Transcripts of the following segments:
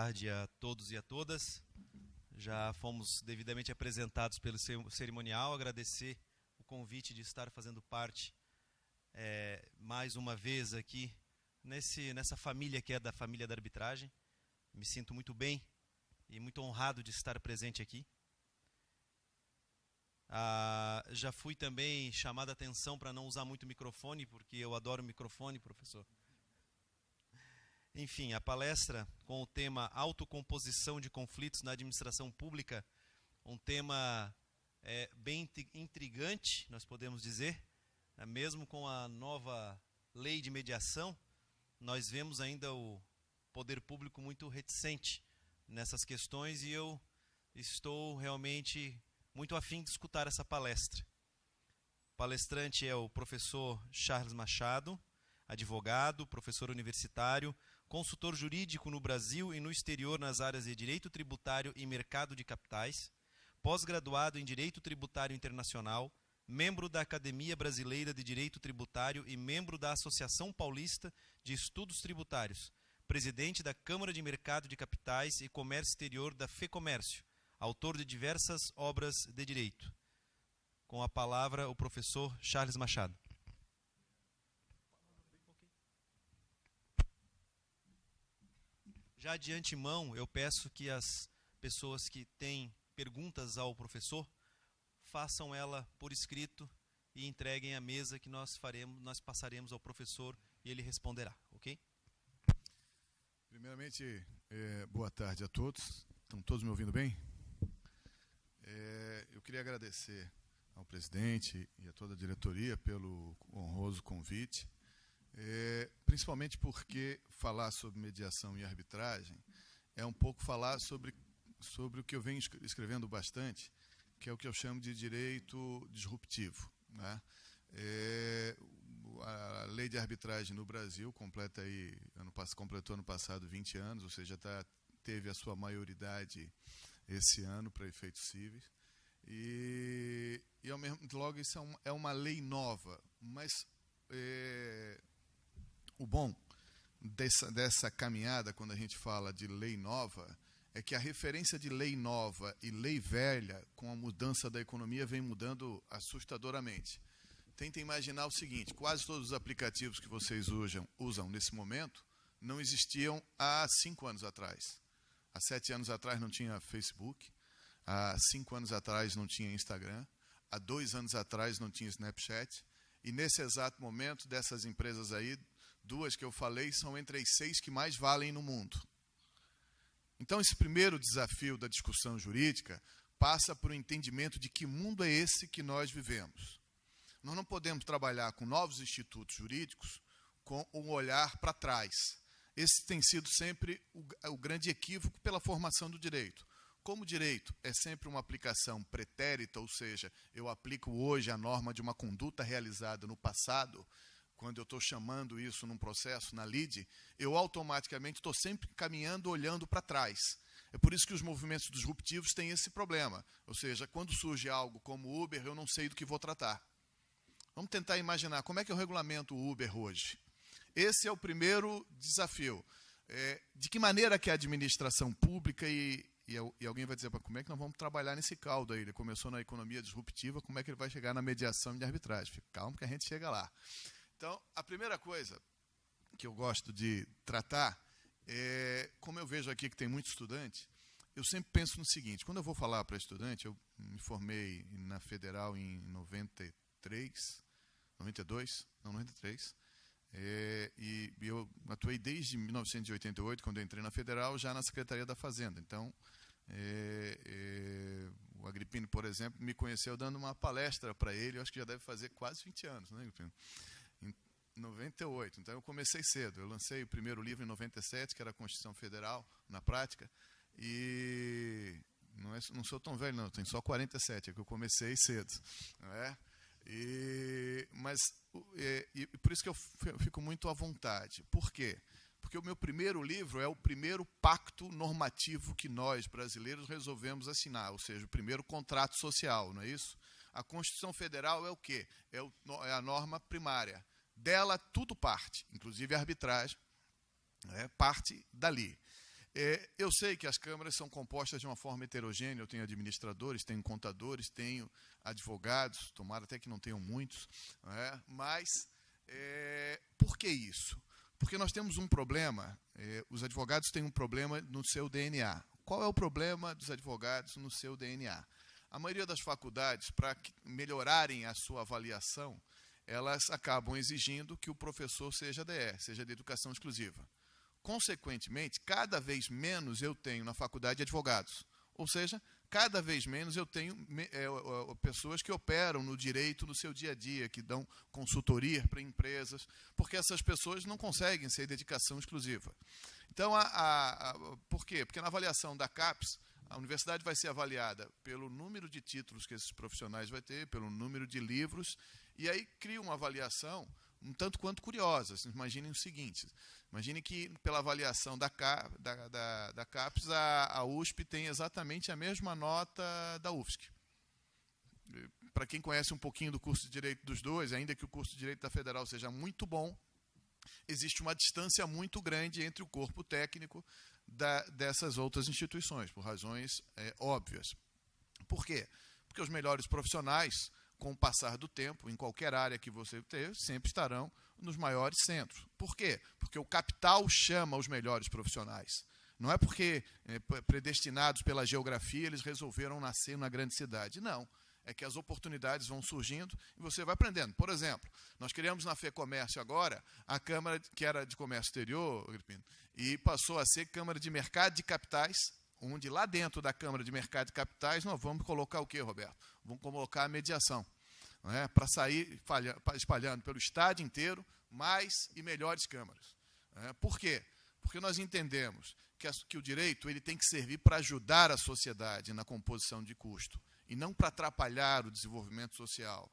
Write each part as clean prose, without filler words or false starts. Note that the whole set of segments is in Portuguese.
tarde a todos e a todas. Já fomos devidamente apresentados pelo cerimonial. Agradecer o convite de estar fazendo parte mais uma vez aqui nessa família que é da família da arbitragem. Me sinto muito bem e muito honrado de estar presente aqui. Já fui também chamado a atenção para não usar muito microfone, porque eu adoro microfone, professor. Enfim, a palestra com o tema Autocomposição de Conflitos na Administração Pública, um tema bem intrigante, nós podemos dizer, mesmo com a nova lei de mediação, nós vemos ainda o poder público muito reticente nessas questões e eu estou realmente muito afim de escutar essa palestra. O palestrante é o professor Charles Machado, advogado, professor universitário, consultor jurídico no Brasil e no exterior nas áreas de Direito Tributário e Mercado de Capitais, pós-graduado em Direito Tributário Internacional, membro da Academia Brasileira de Direito Tributário e membro da Associação Paulista de Estudos Tributários, presidente da Câmara de Mercado de Capitais e Comércio Exterior da FEComércio, autor de diversas obras de direito. Com a palavra, o professor Charles Machado. Já de antemão, eu peço que as pessoas que têm perguntas ao professor façam ela por escrito e entreguem à mesa que nós passaremos ao professor e ele responderá, ok? Primeiramente, boa tarde a todos. Estão todos me ouvindo bem? Eu queria agradecer ao presidente e a toda a diretoria pelo honroso convite. Principalmente porque falar sobre mediação e arbitragem é um pouco falar sobre o que eu venho escrevendo bastante, que é o que eu chamo de direito disruptivo, né? A lei de arbitragem no Brasil completou ano passado 20 anos, ou seja, teve a sua maioridade esse ano para efeitos cíveis. E ao mesmo logo isso é uma lei nova, mas o bom dessa caminhada, quando a gente fala de lei nova, é que a referência de lei nova e lei velha, com a mudança da economia, vem mudando assustadoramente. Tentem imaginar o seguinte: quase todos os aplicativos que vocês usam nesse momento não existiam há 5 anos atrás. Há 7 anos atrás não tinha Facebook, há 5 anos atrás não tinha Instagram, há 2 anos atrás não tinha Snapchat, e nesse exato momento, dessas empresas aí, 2 que eu falei são entre as 6 que mais valem no mundo. Então, esse primeiro desafio da discussão jurídica passa por um entendimento de que mundo é esse que nós vivemos. Nós não podemos trabalhar com novos institutos jurídicos com um olhar para trás. Esse tem sido sempre o grande equívoco pela formação do direito. Como o direito é sempre uma aplicação pretérita, ou seja, eu aplico hoje a norma de uma conduta realizada no passado, quando eu estou chamando isso num processo, na lide, eu automaticamente estou sempre caminhando, olhando para trás. É por isso que os movimentos disruptivos têm esse problema. Ou seja, quando surge algo como Uber, eu não sei do que vou tratar. Vamos tentar imaginar como é que eu regulamento o Uber hoje. Esse é o primeiro desafio. De que maneira que a administração pública e alguém vai dizer, como é que nós vamos trabalhar nesse caldo aí? Ele começou na economia disruptiva, como é que ele vai chegar na mediação e de arbitragem? Fica calmo que a gente chega lá. Então, a primeira coisa que eu gosto de tratar é, como eu vejo aqui que tem muito estudante, eu sempre penso no seguinte: quando eu vou falar para estudante, eu me formei na Federal em 93, e eu atuei desde 1988, quando eu entrei na Federal, já na Secretaria da Fazenda. Então, o Agripino, por exemplo, me conheceu dando uma palestra para ele, eu acho que já deve fazer quase 20 anos, né, Agripino? Em 98, então eu comecei cedo. Eu lancei o primeiro livro em 97, que era a Constituição Federal, na prática, e não sou tão velho, não, tenho só 47, é que eu comecei cedo, não é? Mas por isso que eu fico muito à vontade. Por quê? Porque o meu primeiro livro é o primeiro pacto normativo que nós, brasileiros, resolvemos assinar, ou seja, o primeiro contrato social, não é isso? A Constituição Federal é o quê? É a norma primária. Dela tudo parte, inclusive a arbitragem, parte dali. Eu sei que as câmaras são compostas de uma forma heterogênea, eu tenho administradores, tenho contadores, tenho advogados, tomara até que não tenham muitos, mas por que isso? Porque nós temos um problema, os advogados têm um problema no seu DNA. Qual é o problema dos advogados no seu DNA? A maioria das faculdades, para melhorarem a sua avaliação, elas acabam exigindo que o professor seja DE, seja de educação exclusiva. Consequentemente, cada vez menos eu tenho na faculdade advogados. Ou seja, cada vez menos eu tenho pessoas que operam no direito no seu dia a dia, que dão consultoria para empresas, porque essas pessoas não conseguem ser dedicação exclusiva. Então, por quê? Porque na avaliação da CAPES, a universidade vai ser avaliada pelo número de títulos que esses profissionais vão ter, pelo número de livros, e aí cria uma avaliação um tanto quanto curiosa. Imaginem o seguinte, imagine que pela avaliação da CAPES, a USP tem exatamente a mesma nota da UFSC. Para quem conhece um pouquinho do curso de Direito dos dois, ainda que o curso de Direito da Federal seja muito bom, existe uma distância muito grande entre o corpo técnico dessas outras instituições, por razões óbvias. Por quê? Porque os melhores profissionais, com o passar do tempo, em qualquer área que você ter, sempre estarão nos maiores centros. Por quê? Porque o capital chama os melhores profissionais. Não é porque, predestinados pela geografia, eles resolveram nascer na grande cidade. Não. É que as oportunidades vão surgindo e você vai aprendendo. Por exemplo, nós criamos na FEComércio agora a Câmara, que era de Comércio Exterior, Agripino, e passou a ser Câmara de Mercado de Capitais, onde lá dentro da Câmara de Mercado de Capitais nós vamos colocar o quê, Roberto? Vamos colocar a mediação, para sair espalhando pelo estado inteiro mais e melhores câmaras. Por quê? Porque nós entendemos que o direito ele tem que servir para ajudar a sociedade na composição de custo e não para atrapalhar o desenvolvimento social.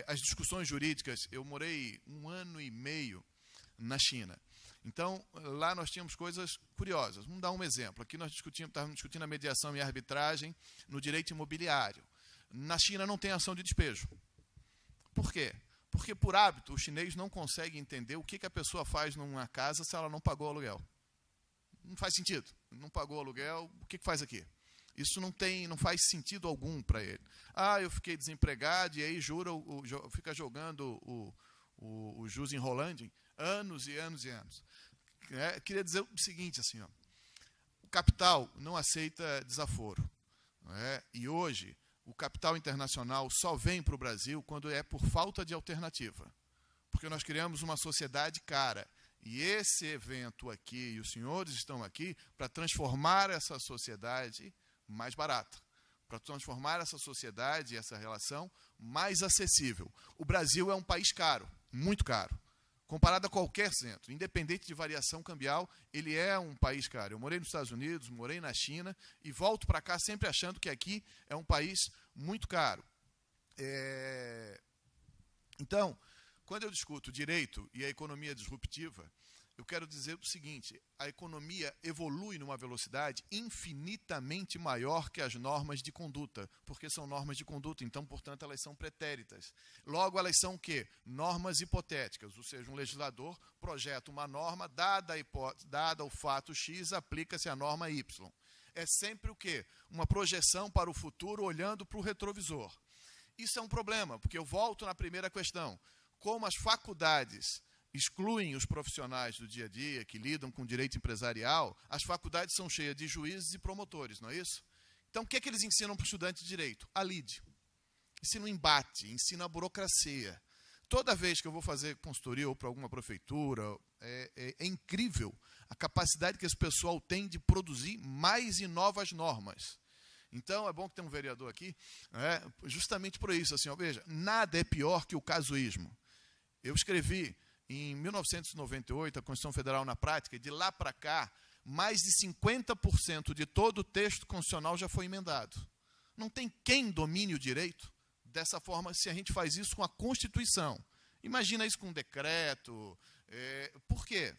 As discussões jurídicas, eu morei 1 ano e meio na China. Então, lá nós tínhamos coisas curiosas. Vamos dar um exemplo. Aqui nós estávamos discutindo a mediação e a arbitragem no direito imobiliário. Na China não tem ação de despejo. Por quê? Porque, por hábito, o chinês não consegue entender o que a pessoa faz numa casa se ela não pagou o aluguel. Não faz sentido. Não pagou o aluguel, o que faz aqui? Isso não faz sentido algum para ele. Eu fiquei desempregado e aí fica jogando o jus in rollandum anos e anos e anos. Queria dizer o seguinte, assim, o capital não aceita desaforo. E hoje, o capital internacional só vem para o Brasil quando é por falta de alternativa. Porque nós criamos uma sociedade cara. E esse evento aqui, e os senhores estão aqui para transformar essa sociedade mais barata, para transformar essa sociedade e essa relação mais acessível. O Brasil é um país caro, muito caro, comparado a qualquer centro. Independente de variação cambial, ele é um país caro. Eu morei nos Estados Unidos, morei na China e volto para cá sempre achando que aqui é um país muito caro. Então, quando eu discuto direito e a economia disruptiva, eu quero dizer o seguinte, a economia evolui numa velocidade infinitamente maior que as normas de conduta, porque são normas de conduta, então, portanto, elas são pretéritas. Logo, elas são o quê? Normas hipotéticas, ou seja, um legislador projeta uma norma, dada o fato X, aplica-se a norma Y. É sempre o quê? Uma projeção para o futuro olhando para o retrovisor. Isso é um problema, porque eu volto na primeira questão. Como as faculdades excluem os profissionais do dia a dia, que lidam com direito empresarial, as faculdades são cheias de juízes e promotores, não é isso? Então, o que eles ensinam para o estudante de direito? A lide. Ensina o embate, ensina a burocracia. Toda vez que eu vou fazer consultoria ou para alguma prefeitura, é incrível a capacidade que esse pessoal tem de produzir mais e novas normas. Então, é bom que tem um vereador aqui, justamente por isso. Assim, veja, nada é pior que o casuísmo. Eu escrevi em 1998, a Constituição Federal na prática, e de lá para cá, mais de 50% de todo o texto constitucional já foi emendado. Não tem quem domine o direito dessa forma se a gente faz isso com a Constituição. Imagina isso com um decreto. Por quê?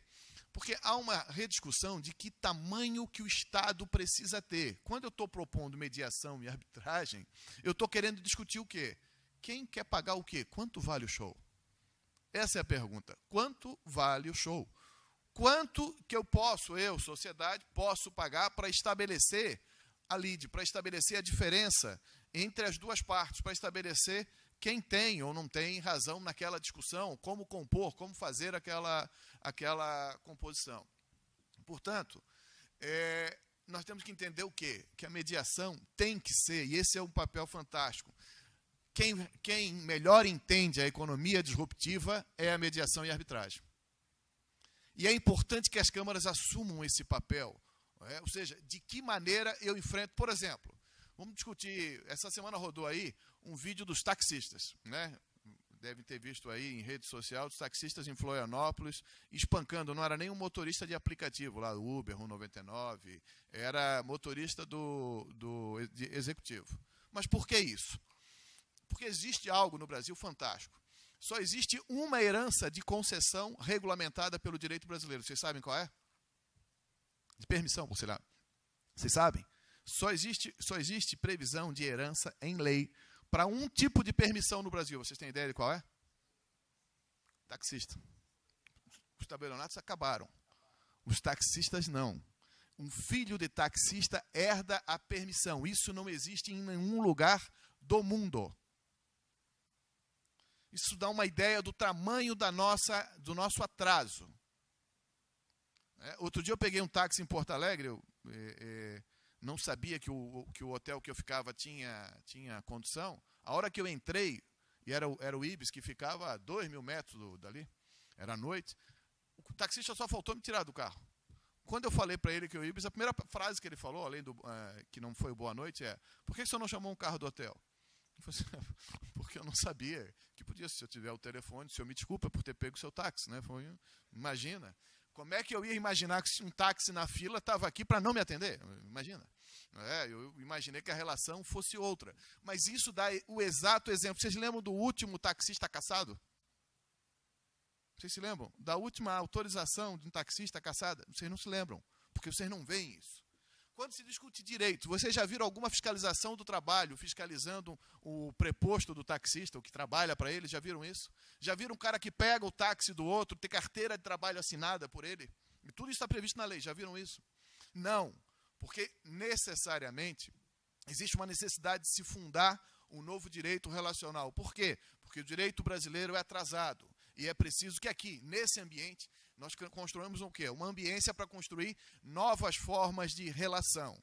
Porque há uma rediscussão de que tamanho que o Estado precisa ter. Quando eu estou propondo mediação e arbitragem, eu estou querendo discutir o quê? Quem quer pagar o quê? Quanto vale o show? Essa é a pergunta. Quanto vale o show? quanto que eu, sociedade, posso pagar para estabelecer a lide, para estabelecer a diferença entre as duas partes, para estabelecer quem tem ou não tem razão naquela discussão, como compor, como fazer aquela composição. Portanto, nós temos que entender o quê? Que a mediação tem que ser, e esse é um papel fantástico, quem melhor entende a economia disruptiva é a mediação e a arbitragem. E é importante que as câmaras assumam esse papel. Ou seja, de que maneira eu enfrento... Por exemplo, vamos discutir... Essa semana rodou aí um vídeo dos taxistas, né? Devem ter visto aí em rede social, dos taxistas em Florianópolis, espancando. Não era nem um motorista de aplicativo, lá, Uber, 199, era motorista de executivo. Mas por que isso? Porque existe algo no Brasil fantástico. Só existe uma herança de concessão regulamentada pelo direito brasileiro. Vocês sabem qual é? De permissão, por sei lá. Vocês sabem? Só existe previsão de herança em lei para um tipo de permissão no Brasil. Vocês têm ideia de qual é? Taxista. Os tabelionatos acabaram. Os taxistas não. Um filho de taxista herda a permissão. Isso não existe em nenhum lugar do mundo. Isso dá uma ideia do tamanho do nosso atraso. Outro dia eu peguei um táxi em Porto Alegre, eu não sabia que o hotel que eu ficava tinha condução. A hora que eu entrei, e era o Ibis, que ficava a 2.000 metros dali, era à noite, o taxista só faltou me tirar do carro. Quando eu falei para ele que o Ibis, a primeira frase que ele falou, além do que não foi boa noite, por que o senhor não chamou um carro do hotel? Eu falei assim, porque eu não sabia que podia, se eu tiver o telefone, o senhor me desculpa por ter pego o seu táxi, né? Imagina, como é que eu ia imaginar que um táxi na fila estava aqui para não me atender? Imagina. Eu imaginei que a relação fosse outra. Mas isso dá o exato exemplo. Vocês lembram do último taxista caçado? Vocês se lembram? Da última autorização de um taxista caçada? Vocês não se lembram, porque vocês não veem isso. Quando se discute direito, vocês já viram alguma fiscalização do trabalho, fiscalizando o preposto do taxista, o que trabalha para ele? Já viram isso? Já viram um cara que pega o táxi do outro, tem carteira de trabalho assinada por ele? E tudo isso está previsto na lei, já viram isso? Não, porque necessariamente existe uma necessidade de se fundar um novo direito relacional. Por quê? Porque o direito brasileiro é atrasado. E é preciso que aqui, nesse ambiente, nós construímos o quê? Uma ambiência para construir novas formas de relação.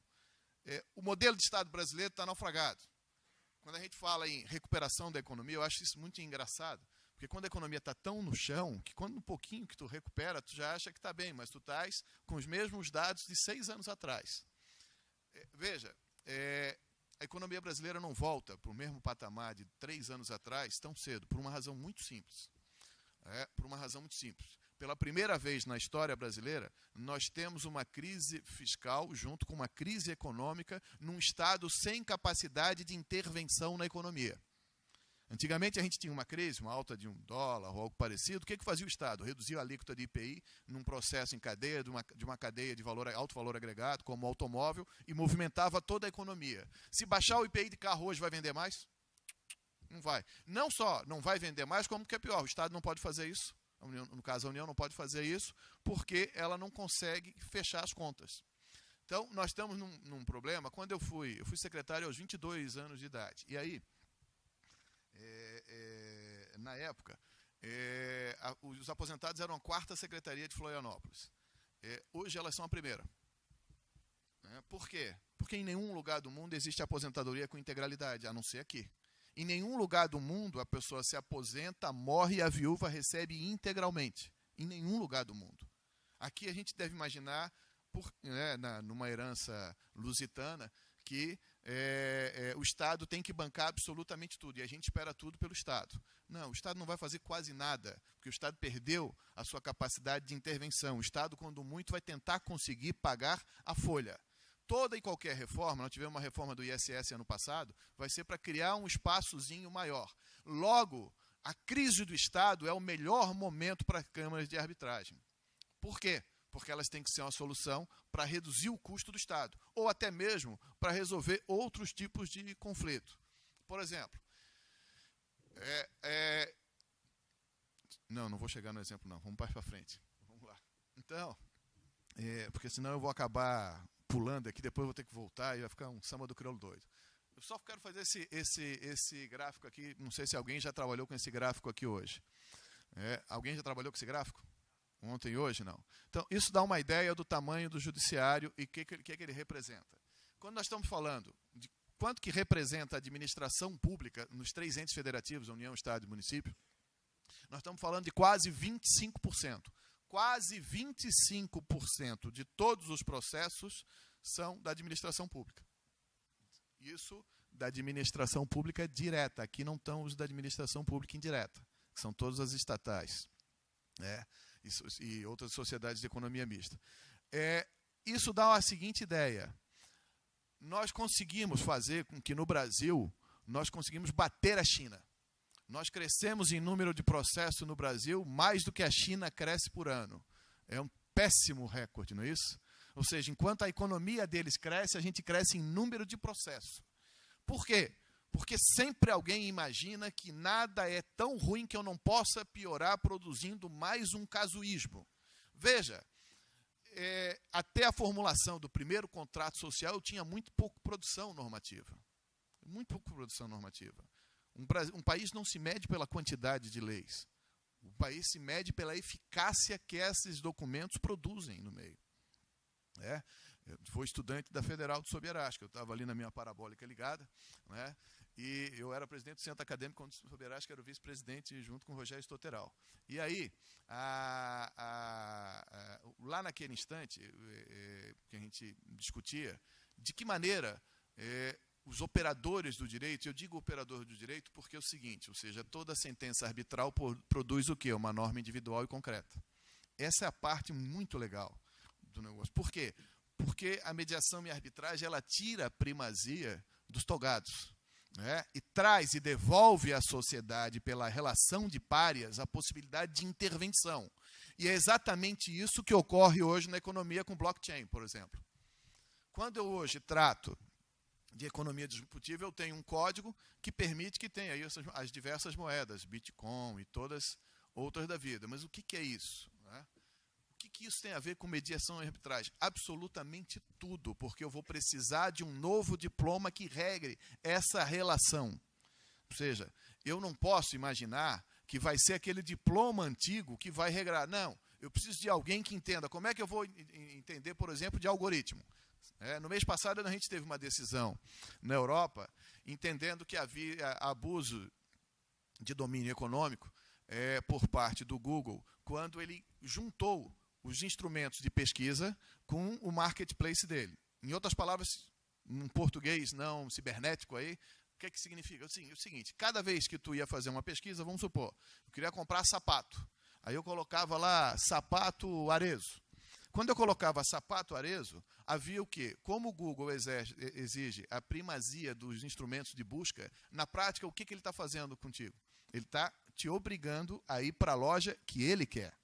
O modelo de Estado brasileiro está naufragado. Quando a gente fala em recuperação da economia, eu acho isso muito engraçado. Porque quando a economia está tão no chão, que quando um pouquinho que tu recupera, tu já acha que está bem, mas tu estás com os mesmos dados de 6 anos atrás. Veja, a economia brasileira não volta para o mesmo patamar de 3 anos atrás tão cedo, por uma razão muito simples. Por uma razão muito simples. Pela primeira vez na história brasileira, nós temos uma crise fiscal junto com uma crise econômica num Estado sem capacidade de intervenção na economia. Antigamente a gente tinha uma crise, uma alta de $1 ou algo parecido. O que fazia o Estado? Reduzia a alíquota de IPI num processo em cadeia, de uma cadeia de alto valor agregado, como o automóvel, e movimentava toda a economia. Se baixar o IPI de carro hoje, vai vender mais? Não vai. Não só não vai vender mais, como que é pior, o Estado não pode fazer isso. No caso, a União não pode fazer isso porque ela não consegue fechar as contas. Então, nós estamos num problema. Quando eu fui secretário aos 22 anos de idade. E aí, na época, os aposentados eram a 4ª secretaria de Florianópolis. Hoje, elas são a 1ª. Por quê? Porque em nenhum lugar do mundo existe aposentadoria com integralidade, a não ser aqui. Em nenhum lugar do mundo a pessoa se aposenta, morre e a viúva recebe integralmente. Em nenhum lugar do mundo. Aqui a gente deve imaginar, numa herança lusitana, que o Estado tem que bancar absolutamente tudo. E a gente espera tudo pelo Estado. Não, o Estado não vai fazer quase nada, porque o Estado perdeu a sua capacidade de intervenção. O Estado, quando muito, vai tentar conseguir pagar a folha. Toda e qualquer reforma, nós tivemos uma reforma do ISS ano passado, vai ser para criar um espaçozinho maior. Logo, a crise do Estado é o melhor momento para câmaras de arbitragem. Por quê? Porque elas têm que ser uma solução para reduzir o custo do Estado, ou até mesmo para resolver outros tipos de conflito. Por exemplo, não vou chegar no exemplo não, vamos mais para frente. Vamos lá. Então, porque senão eu vou acabar pulando aqui, depois eu vou ter que voltar e vai ficar um samba do crioulo doido. Eu só quero fazer esse gráfico aqui, não sei se alguém já trabalhou com esse gráfico aqui hoje. Alguém já trabalhou com esse gráfico? Ontem e hoje, não. Então, isso dá uma ideia do tamanho do judiciário e o que ele representa. Quando nós estamos falando de quanto que representa a administração pública nos 3 entes federativos, União, Estado e Município, nós estamos falando de quase 25%. Quase 25% de todos os processos são da administração pública. Isso da administração pública direta. Aqui não estão os da administração pública indireta, que são todas as estatais, e outras sociedades de economia mista. Isso dá a seguinte ideia. Nós conseguimos fazer com que no Brasil, nós conseguimos bater a China. Nós crescemos em número de processos no Brasil mais do que a China cresce por ano. É um péssimo recorde, não é isso? Ou seja, enquanto a economia deles cresce, a gente cresce em número de processos. Por quê? Porque sempre alguém imagina que nada é tão ruim que eu não possa piorar produzindo mais um casuísmo. Veja, até a formulação do primeiro contrato social, eu tinha muito pouco produção normativa. Muito pouco produção normativa. Um país não se mede pela quantidade de leis. O país se mede pela eficácia que esses documentos produzem no meio. Eu fui estudante da Federal de Sobieraska, eu estava ali na minha parabólica ligada, e eu era presidente do centro acadêmico, quando o Sobieraska era o vice-presidente, junto com o Rogério Stotteral. E aí, lá naquele instante, que a gente discutia, de que maneira os operadores do direito, eu digo operador do direito porque é o seguinte, ou seja, toda sentença arbitral produz o quê? Uma norma individual e concreta. Essa é a parte muito legal do negócio. Por quê? Porque a mediação e a arbitragem, ela tira a primazia dos togados, e traz e devolve à sociedade, pela relação de párias, a possibilidade de intervenção. E é exatamente isso que ocorre hoje na economia com blockchain, por exemplo. Quando eu hoje trato de economia disruptiva, eu tenho um código que permite que tenha aí as diversas moedas, Bitcoin e todas outras da vida. Mas o que é isso? O que isso tem a ver com mediação e arbitragem? Absolutamente tudo, porque eu vou precisar de um novo diploma que regre essa relação. Ou seja, eu não posso imaginar que vai ser aquele diploma antigo que vai regrar. Não, eu preciso de alguém que entenda. Como é que eu vou entender, por exemplo, de algoritmo? No mês passado, a gente teve uma decisão na Europa, entendendo que havia abuso de domínio econômico por parte do Google, quando ele juntou os instrumentos de pesquisa com o marketplace dele. Em outras palavras, em português não cibernético aí, o que significa? Assim, é o seguinte, cada vez que tu ia fazer uma pesquisa, vamos supor, eu queria comprar sapato. Aí eu colocava lá sapato Arezzo. Quando eu colocava sapato Arezzo, havia o quê? Como o Google exige a primazia dos instrumentos de busca, na prática, o que ele está fazendo contigo? Ele está te obrigando a ir para a loja que ele quer.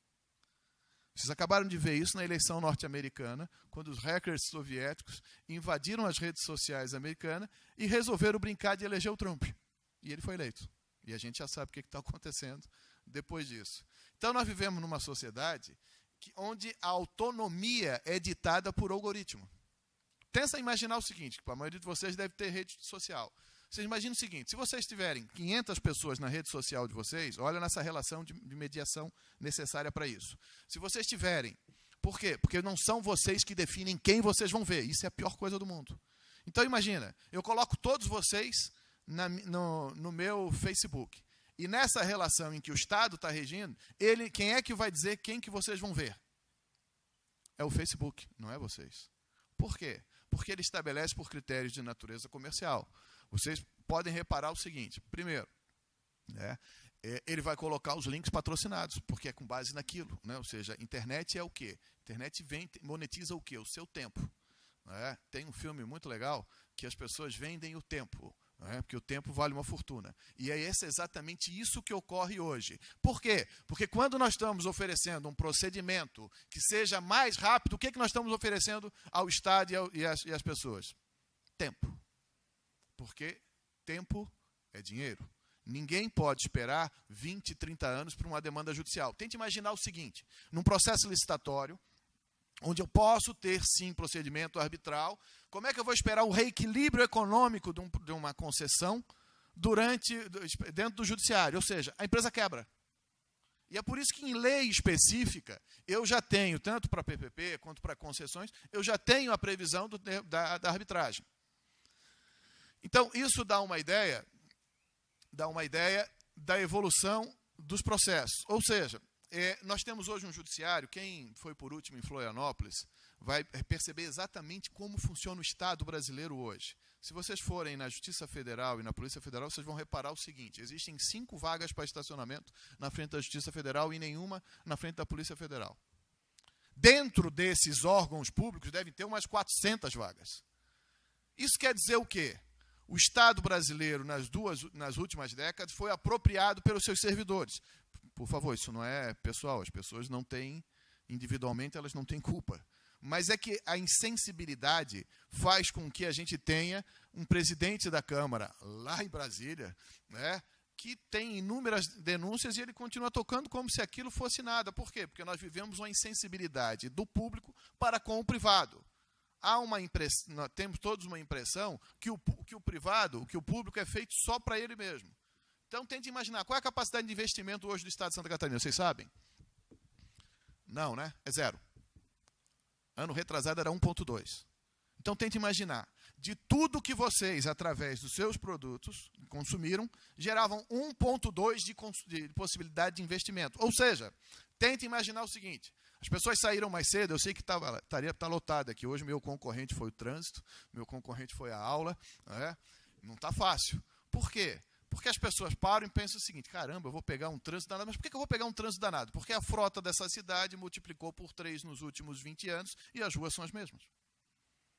Vocês acabaram de ver isso na eleição norte-americana, quando os hackers soviéticos invadiram as redes sociais americanas e resolveram brincar de eleger o Trump. E ele foi eleito. E a gente já sabe o que está acontecendo depois disso. Então, nós vivemos numa sociedade onde a autonomia é ditada por algoritmo. Pensa em imaginar o seguinte, que a maioria de vocês deve ter rede social. Vocês imaginam o seguinte, se vocês tiverem 500 pessoas na rede social de vocês, olha nessa relação de mediação necessária para isso. Se vocês tiverem, por quê? Porque não são vocês que definem quem vocês vão ver. Isso é a pior coisa do mundo. Então imagina, eu coloco todos vocês no meu Facebook. E nessa relação em que o Estado está regindo, quem é que vai dizer quem que vocês vão ver? É o Facebook, não é vocês. Por quê? Porque ele estabelece por critérios de natureza comercial. Vocês podem reparar o seguinte, primeiro, ele vai colocar os links patrocinados, porque é com base naquilo. Ou seja, internet é o quê? Internet monetiza o quê? O seu tempo. Tem um filme muito legal que as pessoas vendem o tempo. Porque o tempo vale uma fortuna. E é exatamente isso que ocorre hoje. Por quê? Porque quando nós estamos oferecendo um procedimento que seja mais rápido, o que nós estamos oferecendo ao Estado e às pessoas? Tempo. Porque tempo é dinheiro. Ninguém pode esperar 20, 30 anos para uma demanda judicial. Tente imaginar o seguinte, num processo licitatório, onde eu posso ter, sim, procedimento arbitral, como é que eu vou esperar o reequilíbrio econômico de uma concessão dentro do judiciário? Ou seja, a empresa quebra. E é por isso que em lei específica, eu já tenho, tanto para PPP quanto para concessões, eu já tenho a previsão da arbitragem. Então, isso dá uma ideia da evolução dos processos. Ou seja, nós temos hoje um judiciário, quem foi por último em Florianópolis vai perceber exatamente como funciona o Estado brasileiro hoje. Se vocês forem na Justiça Federal e na Polícia Federal, vocês vão reparar o seguinte, existem 5 vagas para estacionamento na frente da Justiça Federal e nenhuma na frente da Polícia Federal. Dentro desses órgãos públicos devem ter umas 400 vagas. Isso quer dizer o quê? O Estado brasileiro, nas últimas décadas, foi apropriado pelos seus servidores. Por favor, isso não é pessoal, as pessoas não têm, individualmente, elas não têm culpa. Mas é que a insensibilidade faz com que a gente tenha um presidente da Câmara, lá em Brasília, né, que tem inúmeras denúncias e ele continua tocando como se aquilo fosse nada. Por quê? Porque nós vivemos uma insensibilidade do público para com o privado. Nós temos todos uma impressão que o privado, que o público é feito só para ele mesmo. Então, tente imaginar, qual é a capacidade de investimento hoje do Estado de Santa Catarina? Vocês sabem? Não, né? É 0. Ano retrasado era 1,2. Então, tente imaginar, de tudo que vocês, através dos seus produtos, consumiram, geravam 1,2 de possibilidade de investimento. Ou seja, tente imaginar o seguinte, as pessoas saíram mais cedo, eu sei que está lotado aqui. Hoje meu concorrente foi o trânsito, meu concorrente foi a aula. Né? Não está fácil. Por quê? Porque as pessoas param e pensam o seguinte, caramba, eu vou pegar um trânsito danado. Mas por que eu vou pegar um trânsito danado? Porque a frota dessa cidade multiplicou por 3 nos últimos 20 anos e as ruas são as mesmas.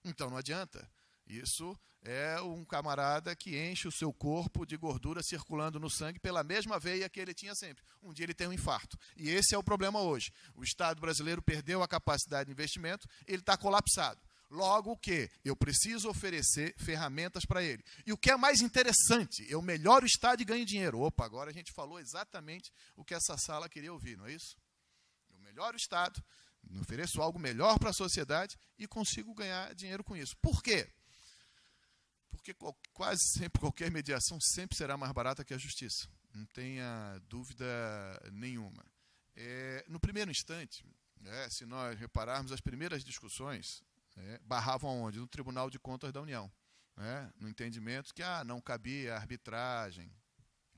Então não adianta. Isso é um camarada que enche o seu corpo de gordura circulando no sangue pela mesma veia que ele tinha sempre. Um dia ele tem um infarto. E esse é o problema hoje. O Estado brasileiro perdeu a capacidade de investimento, ele está colapsado. Logo o quê? Eu preciso oferecer ferramentas para ele. E o que é mais interessante, eu melhoro o Estado e ganho dinheiro. Opa, agora a gente falou exatamente o que essa sala queria ouvir, não é isso? Eu melhoro o Estado, ofereço algo melhor para a sociedade e consigo ganhar dinheiro com isso. Por quê? Porque quase sempre qualquer mediação sempre será mais barata que a justiça. Não tenha dúvida nenhuma. No primeiro instante, se nós repararmos, as primeiras discussões barravam aonde? No Tribunal de Contas da União. No entendimento que não cabia a arbitragem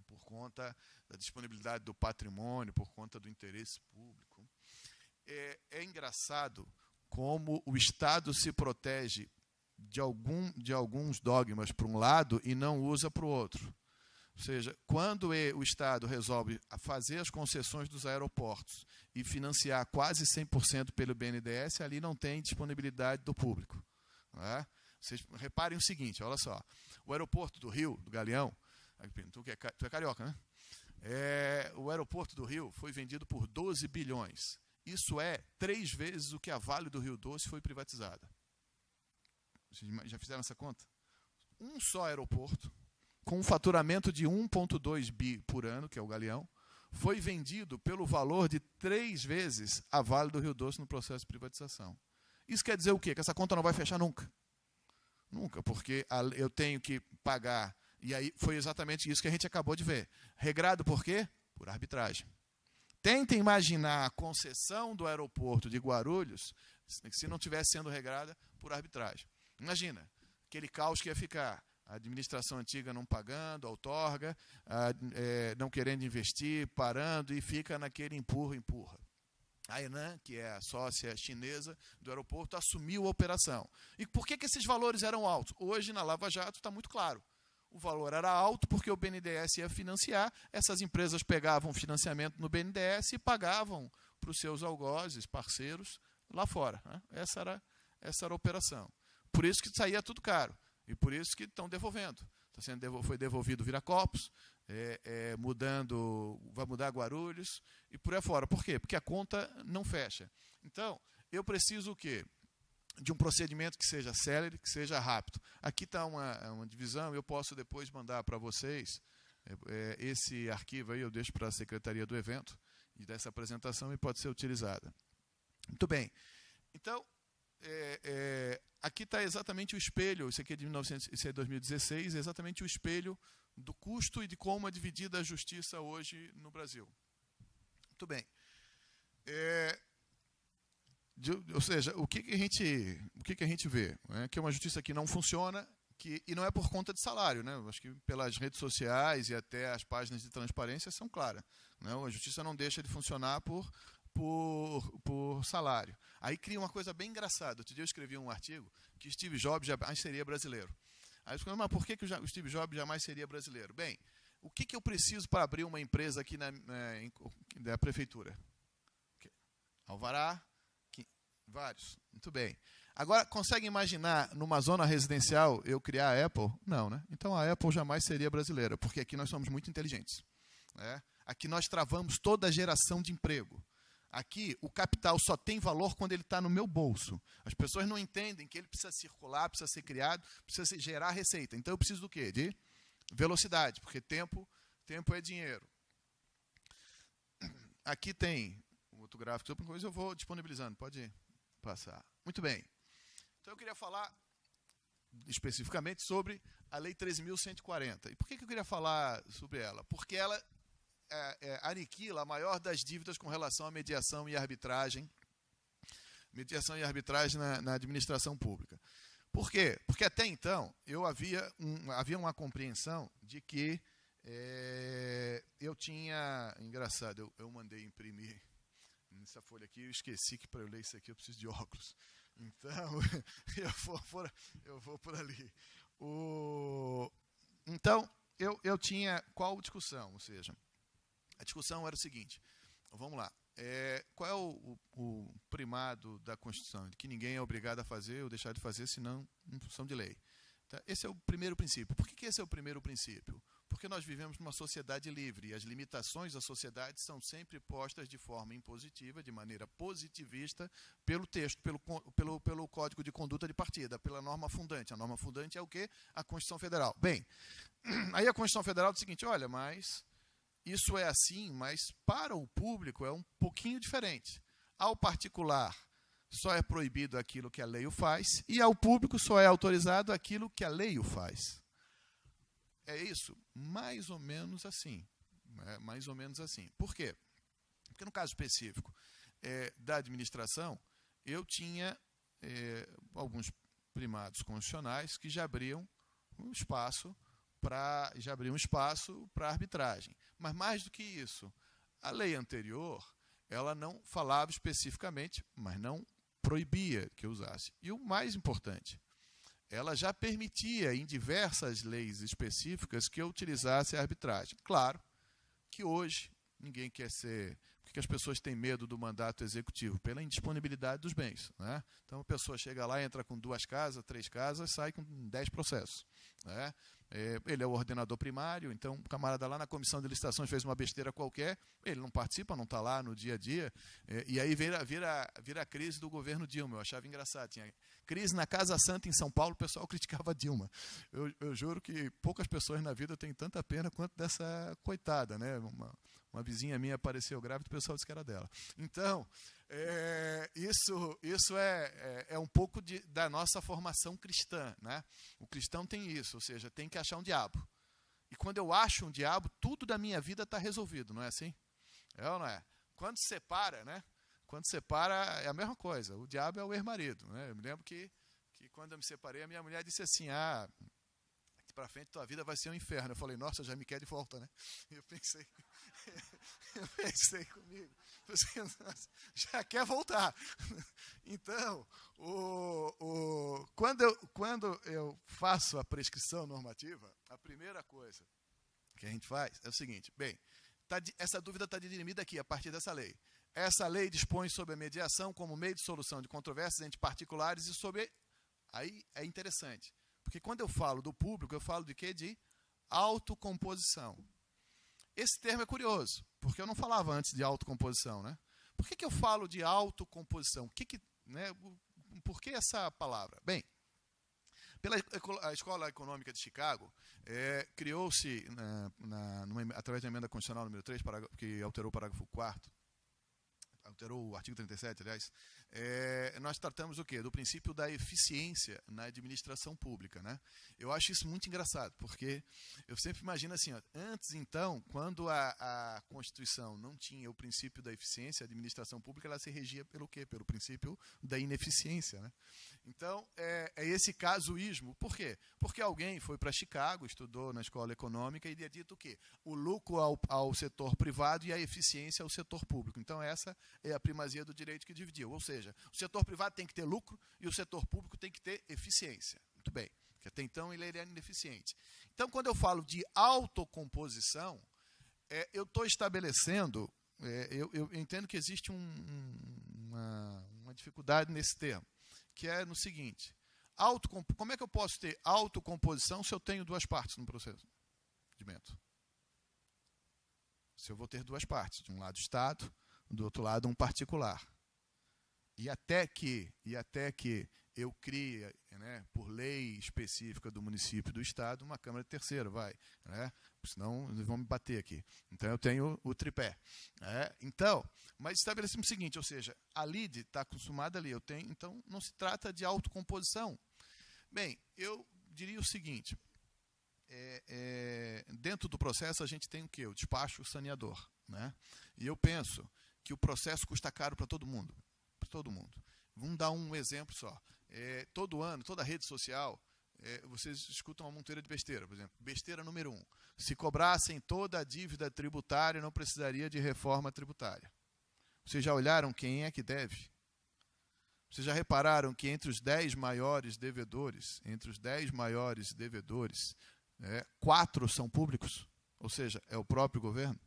por conta da disponibilidade do patrimônio, por conta do interesse público. É engraçado como o Estado se protege de alguns dogmas para um lado e não usa para o outro. Ou seja, quando o Estado resolve fazer as concessões dos aeroportos e financiar quase 100% pelo BNDES, ali não tem disponibilidade do público. Não é? Vocês reparem o seguinte, olha só, o aeroporto do Rio, do Galeão, tu é carioca, né? O aeroporto do Rio foi vendido por 12 bilhões. Isso é 3 vezes o que a Vale do Rio Doce foi privatizada. Vocês já fizeram essa conta? Um só aeroporto, com um faturamento de 1,2 bi por ano, que é o Galeão, foi vendido pelo valor de 3 vezes a Vale do Rio Doce no processo de privatização. Isso quer dizer o quê? Que essa conta não vai fechar nunca. Nunca, porque eu tenho que pagar. E aí foi exatamente isso que a gente acabou de ver. Regrado por quê? Por arbitragem. Tentem imaginar a concessão do aeroporto de Guarulhos se não estivesse sendo regrada por arbitragem. Imagina, aquele caos que ia ficar. A administração antiga não pagando, a outorga, não querendo investir, parando, e fica naquele empurra. A Henan, que é a sócia chinesa do aeroporto, assumiu a operação. E por que esses valores eram altos? Hoje, na Lava Jato, está muito claro. O valor era alto porque o BNDES ia financiar, essas empresas pegavam financiamento no BNDES e pagavam para os seus algozes, parceiros, lá fora. Né? Essa era a operação. Por isso que saía tudo caro. E por isso que estão devolvendo. Foi devolvido Viracopos, vai mudar Guarulhos e por aí fora. Por quê? Porque a conta não fecha. Então, eu preciso o quê? De um procedimento que seja célere, que seja rápido. Aqui está uma divisão, eu posso depois mandar para vocês Esse arquivo aí eu deixo para a secretaria do evento e dessa apresentação e pode ser utilizada. Muito bem. Então, aqui está exatamente o espelho, isso aqui é de 2016, é exatamente o espelho do custo e de como é dividida a justiça hoje no Brasil. Muito bem. Ou seja, o que a gente vê? Que é uma justiça que não funciona, e não é por conta de salário, né? Acho que pelas redes sociais e até as páginas de transparência são claras. Né? A justiça não deixa de funcionar por salário. Aí cria uma coisa bem engraçada. Outro dia eu escrevi um artigo que Steve Jobs jamais seria brasileiro. Aí eu falei, mas por que o Steve Jobs jamais seria brasileiro? Bem, o que eu preciso para abrir uma empresa aqui da prefeitura? Alvará, vários. Muito bem. Agora, consegue imaginar numa zona residencial eu criar a Apple? Não, né? Então a Apple jamais seria brasileira, porque aqui nós somos muito inteligentes. Né? Aqui nós travamos toda a geração de emprego. Aqui, o capital só tem valor quando ele está no meu bolso. As pessoas não entendem que ele precisa circular, precisa ser criado, precisa gerar receita. Então, eu preciso do quê? De velocidade, porque tempo é dinheiro. Aqui tem outro gráfico, depois eu vou disponibilizando. Pode passar. Muito bem. Então, eu queria falar especificamente sobre a Lei 13.140. E por que eu queria falar sobre ela? Porque ela aniquila a maior das dívidas com relação à mediação e arbitragem. Mediação e arbitragem na administração pública. Por quê? Porque até então havia uma compreensão de que eu tinha... Engraçado, eu mandei imprimir nessa folha aqui, eu esqueci que para eu ler isso aqui eu preciso de óculos. Então, eu vou por ali. Então, eu tinha qual discussão? Ou seja, a discussão era o seguinte, vamos lá, qual é o primado da Constituição? De que ninguém é obrigado a fazer ou deixar de fazer, senão em função de lei. Tá? Esse é o primeiro princípio. Por que esse é o primeiro princípio? Porque nós vivemos numa sociedade livre e as limitações da sociedade são sempre postas de forma impositiva, de maneira positivista, pelo texto, pelo Código de Conduta de Partida, pela norma fundante. A norma fundante é o quê? A Constituição Federal. Bem, aí a Constituição Federal diz o seguinte, olha, mas... Isso é assim, mas para o público é um pouquinho diferente. Ao particular, só é proibido aquilo que a lei o faz, e ao público só é autorizado aquilo que a lei o faz. É isso? Mais ou menos assim. Mais ou menos assim. Por quê? Porque no caso específico da administração, eu tinha alguns primados constitucionais que já abriam um espaço para arbitragem. Mas mais do que isso, a lei anterior, ela não falava especificamente, mas não proibia que eu usasse. E o mais importante, ela já permitia em diversas leis específicas que eu utilizasse a arbitragem. Claro que hoje ninguém quer ser... Por que as pessoas têm medo do mandato executivo? Pela indisponibilidade dos bens. Né? Então a pessoa chega lá, entra com 2 casas, 3 casas, sai com 10 processos. Né? Ele é o ordenador primário, então o camarada lá na comissão de licitações fez uma besteira qualquer, ele não participa, não está lá no dia a dia, e aí vira a crise do governo Dilma. Eu achava engraçado, tinha crise na Casa Santa em São Paulo, o pessoal criticava Dilma. Eu juro que poucas pessoas na vida têm tanta pena quanto dessa coitada, né? Uma vizinha minha apareceu grávida, o pessoal disse que era dela. Então, isso é um pouco da nossa formação cristã. Né? O cristão tem isso, ou seja, tem que achar um diabo. E quando eu acho um diabo, tudo da minha vida está resolvido, não é assim? É ou não é? Quando separa, né? Quando separa é a mesma coisa. O diabo é o ex-marido. Né? Eu me lembro que quando eu me separei, a minha mulher disse assim, daqui para frente tua vida vai ser um inferno. Eu falei, nossa, já me quer de volta, né? Eu pensei comigo, já quer voltar. Então, quando eu faço a prescrição normativa, a primeira coisa que a gente faz é o seguinte, bem, essa dúvida está dirimida aqui, a partir dessa lei. Essa lei dispõe sobre a mediação como meio de solução de controvérsias entre particulares e sobre... Aí é interessante, porque quando eu falo do público, eu falo de quê? De autocomposição. Esse termo é curioso, porque eu não falava antes de autocomposição, né? Por que eu falo de autocomposição? Por que essa palavra? Bem, A Escola Econômica de Chicago criou-se, através da emenda constitucional número 3, que alterou o parágrafo 4º, alterou o artigo 37, aliás, nós tratamos o quê? Do princípio da eficiência na administração pública, né? Eu acho isso muito engraçado, porque eu sempre imagino assim, ó, antes então, quando a Constituição não tinha o princípio da eficiência, a administração pública ela se regia pelo quê? Pelo princípio da ineficiência, né? Então, é esse casuísmo. Por quê? Porque alguém foi para Chicago, estudou na escola econômica e lhe dito o quê? O lucro ao setor privado e a eficiência ao setor público. Então, essa é a primazia do direito que dividiu. Ou seja, o setor privado tem que ter lucro e o setor público tem que ter eficiência. Muito bem, porque até então ele era ineficiente. Então, quando eu falo de autocomposição, eu estou estabelecendo, eu entendo que existe uma dificuldade nesse termo, que é no seguinte, como é que eu posso ter autocomposição se eu tenho duas partes no procedimento? Se eu vou ter duas partes, de um lado o Estado, do outro lado um particular. E até que eu crie, né, por lei específica do município e do Estado, uma Câmara de Terceiro, né? Senão eles vão me bater aqui. Então eu tenho o tripé. Então, mas estabelecemos o seguinte, ou seja, a lide está consumada ali, eu tenho, então não se trata de autocomposição. Bem, eu diria o seguinte, dentro do processo a gente tem o quê? O despacho saneador, né? E eu penso que o processo custa caro para todo mundo. Para todo mundo. Vamos dar um exemplo só. Todo ano, toda rede social, vocês escutam uma monteira de besteira, por exemplo. Besteira número 1. Se cobrassem toda a dívida tributária, não precisaria de reforma tributária. Vocês já olharam quem é que deve? Vocês já repararam que entre os 10 maiores devedores, 4 são públicos? Ou seja, é o próprio governo?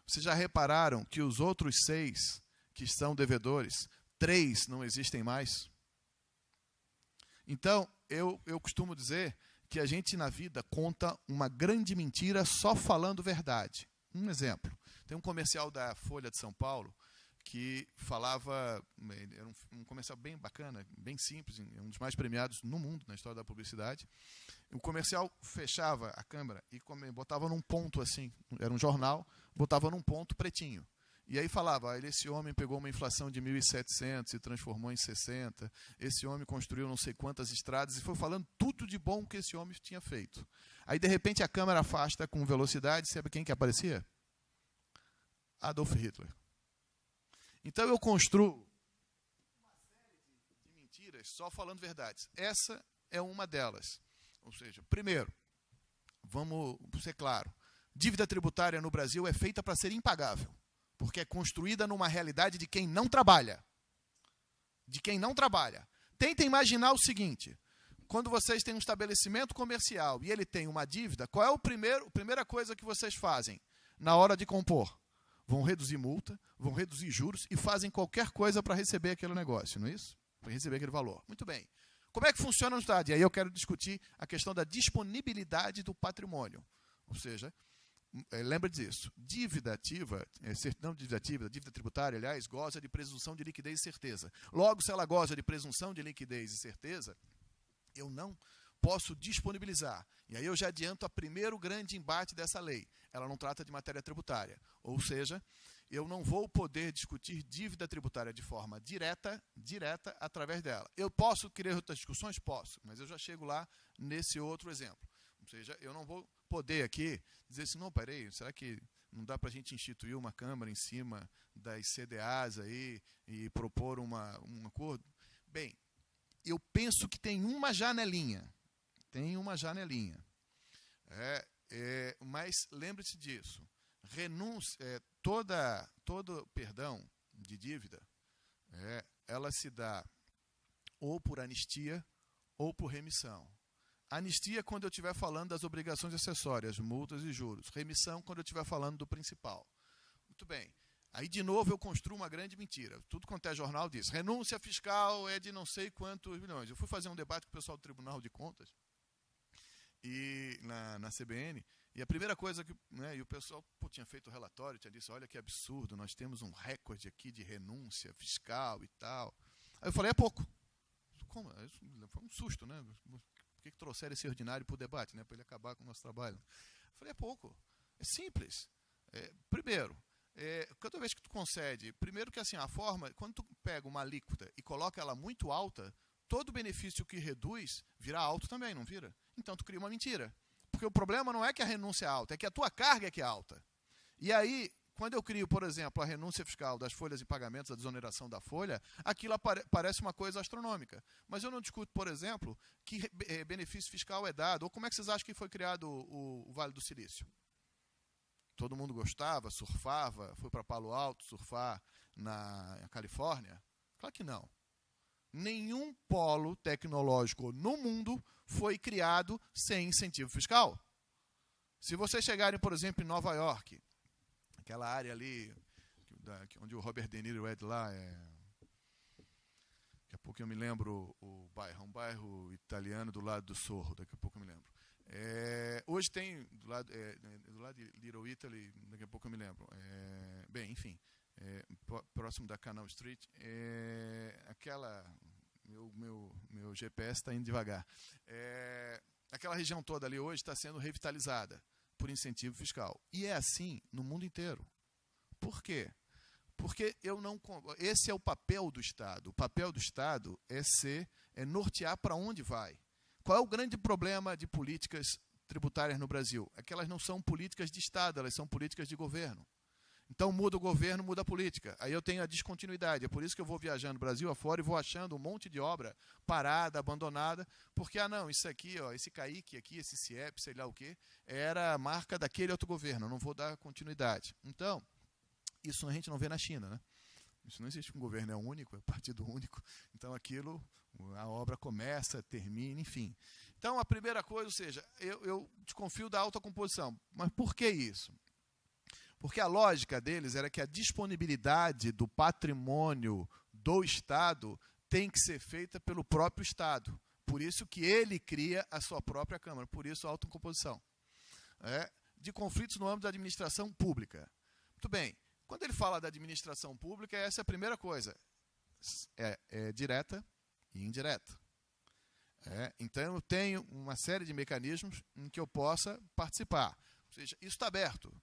Vocês já repararam que os outros 6 que são devedores, 3 não existem mais? Então, eu costumo dizer que a gente na vida conta uma grande mentira só falando verdade. Um exemplo, tem um comercial da Folha de São Paulo que falava, era um comercial bem bacana, bem simples, um dos mais premiados no mundo na história da publicidade. O comercial fechava a câmera e botava num ponto assim, era um jornal, botava num ponto pretinho. E aí falava, esse homem pegou uma inflação de 1.700 e transformou em 60, esse homem construiu não sei quantas estradas, e foi falando tudo de bom que esse homem tinha feito. Aí, de repente, a câmera afasta com velocidade, sabe quem que aparecia? Adolf Hitler. Então, eu construo uma série de mentiras só falando verdades. Essa é uma delas. Ou seja, primeiro, vamos ser claro, dívida tributária no Brasil é feita para ser impagável. Porque é construída numa realidade de quem não trabalha. De quem não trabalha. Tentem imaginar o seguinte, quando vocês têm um estabelecimento comercial e ele tem uma dívida, qual é a primeira coisa que vocês fazem na hora de compor? Vão reduzir multa, vão reduzir juros e fazem qualquer coisa para receber aquele negócio, não é isso? Para receber aquele valor. Muito bem. Como é que funciona no Estado? E aí eu quero discutir a questão da disponibilidade do patrimônio. Ou seja, lembra disso, dívida ativa, certidão de dívida ativa, dívida tributária, aliás, goza de presunção de liquidez e certeza. Logo, se ela goza de presunção de liquidez e certeza, eu não posso disponibilizar. E aí eu já adianto o primeiro grande embate dessa lei. Ela não trata de matéria tributária. Ou seja, eu não vou poder discutir dívida tributária de forma direta através dela. Eu posso criar outras discussões? Posso, mas eu já chego lá nesse outro exemplo. Ou seja, eu não vou poder aqui dizer assim, não, peraí, será que não dá para a gente instituir uma Câmara em cima das CDAs aí e propor um acordo? Bem, eu penso que tem uma janelinha. Mas lembre-se disso. Todo perdão de dívida, ela se dá ou por anistia ou por remissão. Anistia quando eu estiver falando das obrigações acessórias, multas e juros. Remissão quando eu estiver falando do principal. Muito bem. Aí, de novo, eu construo uma grande mentira. Tudo quanto é jornal diz. Renúncia fiscal é de não sei quantos milhões. Eu fui fazer um debate com o pessoal do Tribunal de Contas e na CBN, e a primeira coisa que... e o pessoal tinha feito o relatório, tinha dito, olha que absurdo, nós temos um recorde aqui de renúncia fiscal e tal. Aí eu falei, é pouco. Como? Foi um susto, né? que trouxeram esse ordinário para o debate, né? Para ele acabar com o nosso trabalho. Eu falei, é pouco. É simples. Primeiro, cada vez que tu concede, primeiro que assim, a forma, quando tu pega uma alíquota e coloca ela muito alta, todo benefício que reduz vira alto também, não vira? Então tu cria uma mentira. Porque o problema não é que a renúncia é alta, é que a tua carga é que é alta. E aí, quando eu crio, por exemplo, a renúncia fiscal das folhas e pagamentos, a desoneração da folha, aquilo parece uma coisa astronômica. Mas eu não discuto, por exemplo, que benefício fiscal é dado, ou como é que vocês acham que foi criado o Vale do Silício? Todo mundo gostava, surfava, foi para Palo Alto surfar na Califórnia? Claro que não. Nenhum polo tecnológico no mundo foi criado sem incentivo fiscal. Se vocês chegarem, por exemplo, em Nova York, aquela área ali, onde o Robert De Niro é de lá, daqui a pouco eu me lembro o bairro, um bairro italiano do lado do Sorro, daqui a pouco eu me lembro. Hoje tem, do lado de Little Italy, daqui a pouco eu me lembro. Bem, enfim, próximo da Canal Street, aquela... Meu GPS está indo devagar. Aquela região toda ali hoje está sendo revitalizada por incentivo fiscal. E é assim no mundo inteiro. Por quê? Porque esse é o papel do Estado. O papel do Estado é nortear para onde vai. Qual é o grande problema de políticas tributárias no Brasil? É que elas não são políticas de Estado, elas são políticas de governo. Então muda o governo, muda a política. Aí eu tenho a descontinuidade. É por isso que eu vou viajando Brasil afora e vou achando um monte de obra parada, abandonada, porque, isso aqui, esse CAIC aqui, esse CIEP, sei lá o quê, era a marca daquele outro governo, eu não vou dar continuidade. Então, isso a gente não vê na China, né? Isso não existe, um governo é único, é partido único. Então aquilo, a obra começa, termina, enfim. Então a primeira coisa, ou seja, eu desconfio da alta composição. Mas por que isso? Porque a lógica deles era que a disponibilidade do patrimônio do Estado tem que ser feita pelo próprio Estado. Por isso que ele cria a sua própria Câmara, por isso a autocomposição. De conflitos no âmbito da administração pública. Muito bem, quando ele fala da administração pública, essa é a primeira coisa. É direta e indireta. Então eu tenho uma série de mecanismos em que eu possa participar. Ou seja, isso está aberto.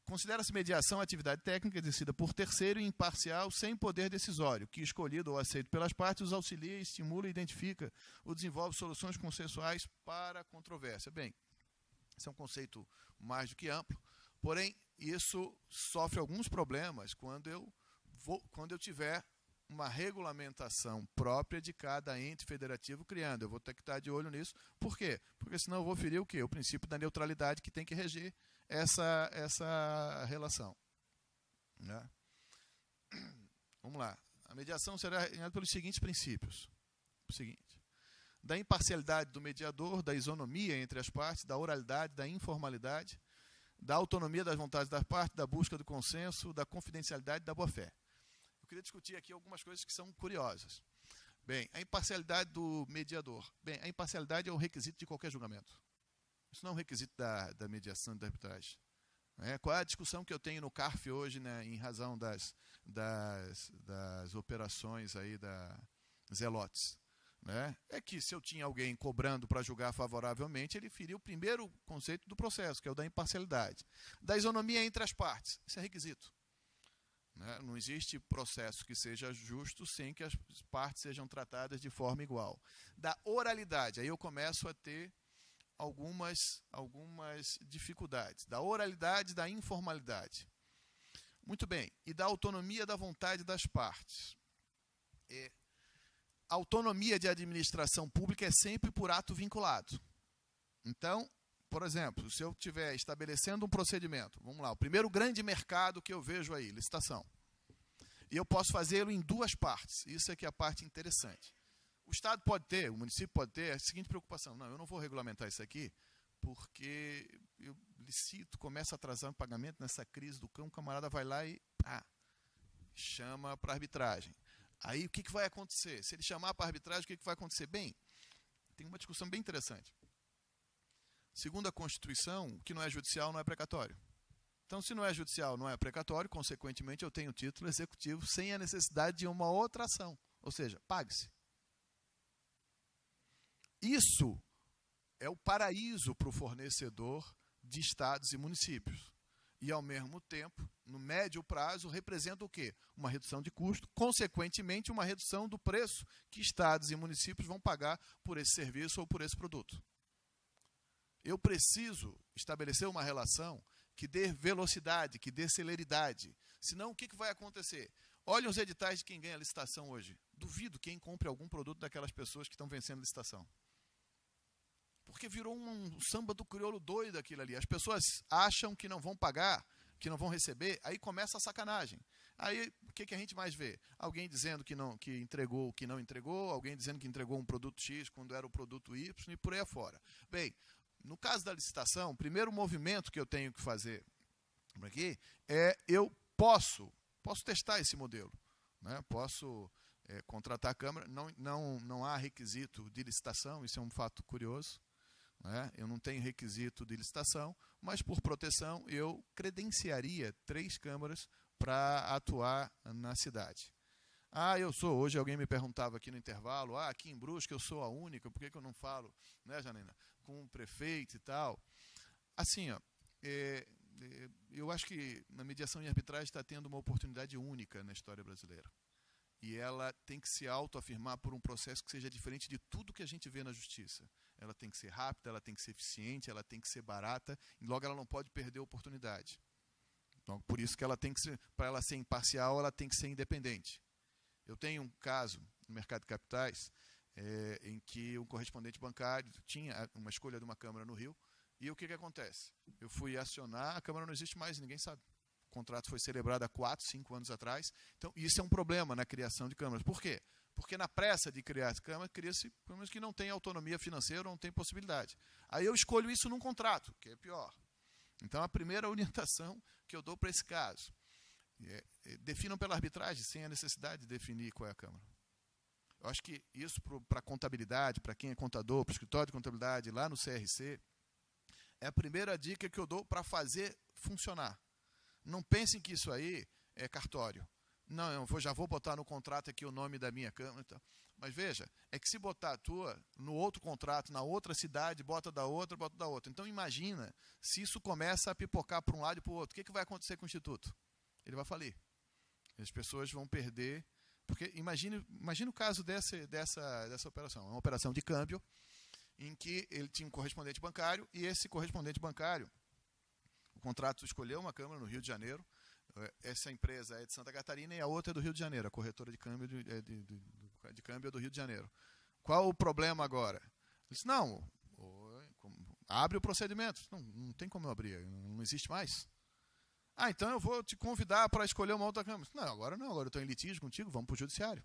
Considera-se mediação a atividade técnica exercida por terceiro e imparcial, sem poder decisório, que, escolhido ou aceito pelas partes, os auxilia, estimula, identifica ou desenvolve soluções consensuais para a controvérsia. Bem, esse é um conceito mais do que amplo, porém, isso sofre alguns problemas quando eu tiver uma regulamentação própria de cada ente federativo criando. Eu vou ter que estar de olho nisso. Por quê? Porque senão eu vou ferir o quê? O princípio da neutralidade que tem que reger essa relação. Né? Vamos lá. A mediação será regulada pelos seguintes princípios. O seguinte: da imparcialidade do mediador, da isonomia entre as partes, da oralidade, da informalidade, da autonomia das vontades das partes, da busca do consenso, da confidencialidade e da boa-fé. Queria discutir aqui algumas coisas que são curiosas. Bem, a imparcialidade do mediador. Bem, a imparcialidade é um requisito de qualquer julgamento. Isso não é um requisito da mediação e da arbitragem. Qual é a discussão que eu tenho no CARF hoje, né, em razão das operações aí da Zelotes? É que se eu tinha alguém cobrando para julgar favoravelmente, ele feriu o primeiro conceito do processo, que é o da imparcialidade. Da isonomia entre as partes. Isso é requisito. Não existe processo que seja justo sem que as partes sejam tratadas de forma igual. Da oralidade, aí eu começo a ter algumas dificuldades. Da oralidade, da informalidade. Muito bem. E da autonomia da vontade das partes. A autonomia de administração pública é sempre por ato vinculado. Então, por exemplo, se eu estiver estabelecendo um procedimento, vamos lá, o primeiro grande mercado que eu vejo aí, licitação. E eu posso fazê-lo em duas partes. Isso é que é a parte interessante. O Estado pode ter, o município pode ter a seguinte preocupação: não, eu não vou regulamentar isso aqui, porque eu licito, começa a atrasar o pagamento nessa crise do cão, o camarada vai lá e chama para arbitragem. Aí o que vai acontecer? Se ele chamar para arbitragem, o que vai acontecer? Bem, tem uma discussão bem interessante. Segundo a Constituição, o que não é judicial não é precatório. Então, se não é judicial, não é precatório, consequentemente, eu tenho título executivo sem a necessidade de uma outra ação. Ou seja, pague-se. Isso é o paraíso para o fornecedor de estados e municípios. E, ao mesmo tempo, no médio prazo, representa o quê? Uma redução de custo, consequentemente, uma redução do preço que estados e municípios vão pagar por esse serviço ou por esse produto. Eu preciso estabelecer uma relação que dê velocidade, que dê celeridade. Senão, o que vai acontecer? Olhem os editais de quem ganha a licitação hoje. Duvido quem compre algum produto daquelas pessoas que estão vencendo a licitação. Porque virou um samba do crioulo doido aquilo ali. As pessoas acham que não vão pagar, que não vão receber, aí começa a sacanagem. Aí, o que a gente mais vê? Alguém dizendo que entregou o que não entregou, alguém dizendo que entregou um produto X quando era o produto Y e por aí afora. Bem, no caso da licitação, o primeiro movimento que eu tenho que fazer aqui é eu posso testar esse modelo. Né? Posso contratar a Câmara, não há requisito de licitação, isso é um fato curioso. Né? Eu não tenho requisito de licitação, mas por proteção eu credenciaria 3 câmaras para atuar na cidade. Hoje alguém me perguntava aqui no intervalo, aqui em Brusque eu sou a única, por que eu não falo, né, Janina, com o prefeito e tal? Assim, eu acho que na mediação e arbitragem está tendo uma oportunidade única na história brasileira. E ela tem que se autoafirmar por um processo que seja diferente de tudo que a gente vê na justiça. Ela tem que ser rápida, ela tem que ser eficiente, ela tem que ser barata, e logo ela não pode perder a oportunidade. Então, por isso que ela tem que ser, para ela ser imparcial, ela tem que ser independente. Eu tenho um caso no mercado de capitais em que um correspondente bancário tinha uma escolha de uma Câmara no Rio, e o que acontece? Eu fui acionar, a Câmara não existe mais, ninguém sabe. O contrato foi celebrado há 4, 5 anos atrás. Então, isso é um problema na criação de câmaras. Por quê? Porque na pressa de criar as câmaras, cria-se câmaras que não têm autonomia financeira, não têm possibilidade. Aí eu escolho isso num contrato, que é pior. Então, a primeira orientação que eu dou para esse caso definam pela arbitragem, sem a necessidade de definir qual é a Câmara. Eu acho que isso para a contabilidade, para quem é contador, para o escritório de contabilidade, lá no CRC, é a primeira dica que eu dou para fazer funcionar. Não pensem que isso aí é cartório. Não, eu já vou botar no contrato aqui o nome da minha Câmara. Então. Mas veja, é que se botar a tua no outro contrato, na outra cidade, bota da outra, bota da outra. Então imagina se isso começa a pipocar para um lado e para o outro. O que vai acontecer com o Instituto? Ele vai falir. As pessoas vão perder. Porque imagine o caso dessa operação. É uma operação de câmbio em que ele tinha um correspondente bancário e esse correspondente bancário, o contrato escolheu uma Câmara no Rio de Janeiro. Essa empresa é de Santa Catarina e a outra é do Rio de Janeiro. A corretora de câmbio de câmbio é do Rio de Janeiro. Qual o problema agora? Ele disse, não, abre o procedimento. Não tem como eu abrir, não existe mais. Então eu vou te convidar para escolher uma outra Câmara. Não, agora eu estou em litígio contigo, vamos para o judiciário.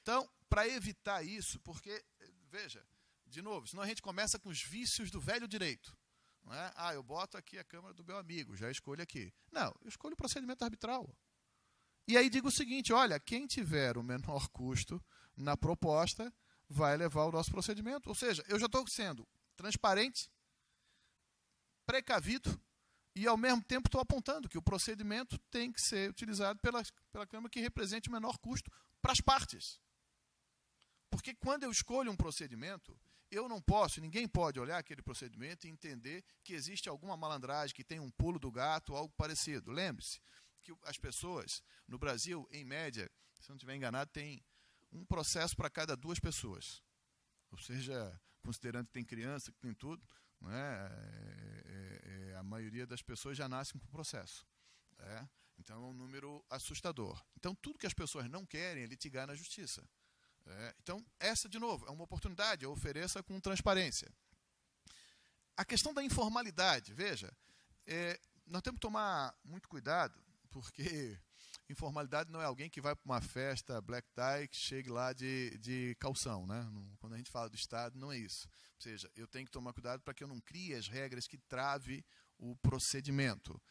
Então, para evitar isso, porque, veja, de novo, senão a gente começa com os vícios do velho direito. Não é? Eu boto aqui a Câmara do meu amigo, já escolho aqui. Não, eu escolho o procedimento arbitral. E aí digo o seguinte, olha, quem tiver o menor custo na proposta vai levar o nosso procedimento. Ou seja, eu já estou sendo transparente, precavido e, ao mesmo tempo, estou apontando que o procedimento tem que ser utilizado pela Câmara que represente o menor custo para as partes. Porque quando eu escolho um procedimento, eu não posso, ninguém pode olhar aquele procedimento e entender que existe alguma malandragem, que tem um pulo do gato ou algo parecido. Lembre-se que as pessoas, no Brasil, em média, se não estiver enganado, tem um processo para cada 2 pessoas. Ou seja, considerando que tem criança, que tem tudo, não é? A maioria das pessoas já nascem com o processo. Então, é um número assustador. Então, tudo que as pessoas não querem é litigar na justiça. Então, essa, de novo, é uma oportunidade, eu ofereça com transparência. A questão da informalidade, veja, nós temos que tomar muito cuidado, porque informalidade não é alguém que vai para uma festa black tie, que chegue lá de calção. Né? Quando a gente fala do Estado, não é isso. Ou seja, eu tenho que tomar cuidado para que eu não crie as regras que trave o procedimento.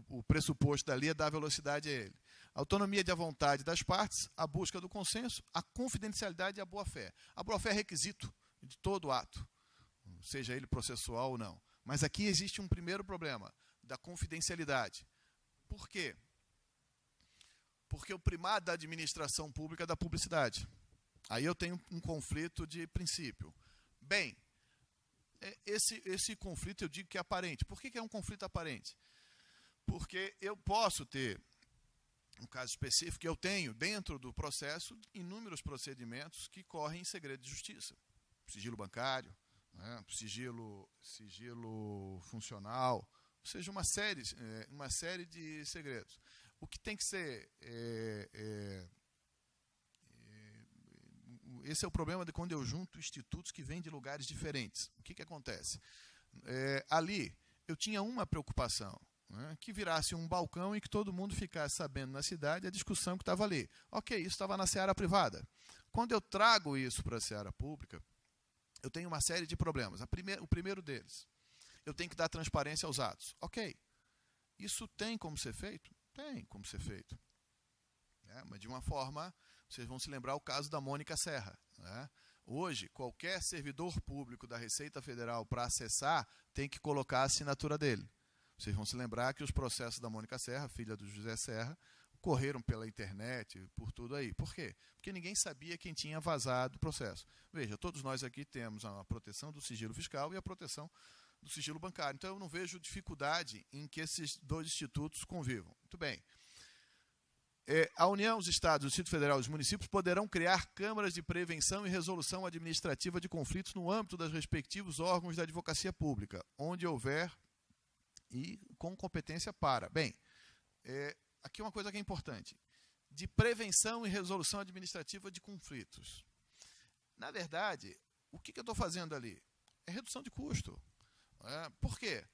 O pressuposto dali é dar velocidade a ele. A autonomia de vontade das partes, a busca do consenso, a confidencialidade e a boa-fé. A boa-fé é requisito de todo ato, seja ele processual ou não. Mas aqui existe um primeiro problema, da confidencialidade. Por quê? Porque o primado da administração pública é da publicidade. Aí eu tenho um conflito de princípio. Bem, esse conflito eu digo que é aparente. Por que é um conflito aparente? Porque eu posso ter, um caso específico, eu tenho dentro do processo inúmeros procedimentos que correm em segredo de justiça. Sigilo bancário, né, sigilo funcional, ou seja, uma série de segredos. O que tem que ser... esse é o problema de quando eu junto institutos que vêm de lugares diferentes. O que acontece? Ali, eu tinha uma preocupação, né, que virasse um balcão e que todo mundo ficasse sabendo na cidade a discussão que estava ali. Ok, isso estava na seara privada. Quando eu trago isso para a seara pública, eu tenho uma série de problemas. O primeiro deles, eu tenho que dar transparência aos atos. Ok, isso tem como ser feito? Tem como ser feito. Mas de uma forma, vocês vão se lembrar o caso da Mônica Serra. Né? Hoje, qualquer servidor público da Receita Federal, para acessar, tem que colocar a assinatura dele. Vocês vão se lembrar que os processos da Mônica Serra, filha do José Serra, correram pela internet, por tudo aí. Por quê? Porque ninguém sabia quem tinha vazado o processo. Veja, todos nós aqui temos a proteção do sigilo fiscal e a proteção do sigilo bancário. Então, eu não vejo dificuldade em que esses dois institutos convivam. Muito bem. A União, os Estados, o Distrito Federal e os municípios poderão criar câmaras de prevenção e resolução administrativa de conflitos no âmbito dos respectivos órgãos da advocacia pública, onde houver e com competência para. Bem, aqui uma coisa que é importante. De prevenção e resolução administrativa de conflitos. Na verdade, o que eu estou fazendo ali? É redução de custo. Por quê?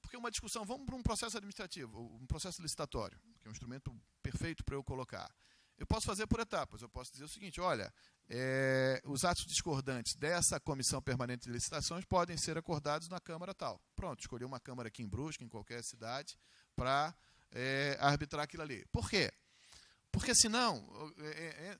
Porque uma discussão, vamos para um processo administrativo, um processo licitatório, que é um instrumento perfeito para eu colocar. Eu posso fazer por etapas. Eu posso dizer o seguinte, olha, os atos discordantes dessa Comissão Permanente de Licitações podem ser acordados na Câmara tal. Pronto, escolhi uma Câmara aqui em Brusque, em qualquer cidade, para arbitrar aquilo ali. Por quê? Porque senão,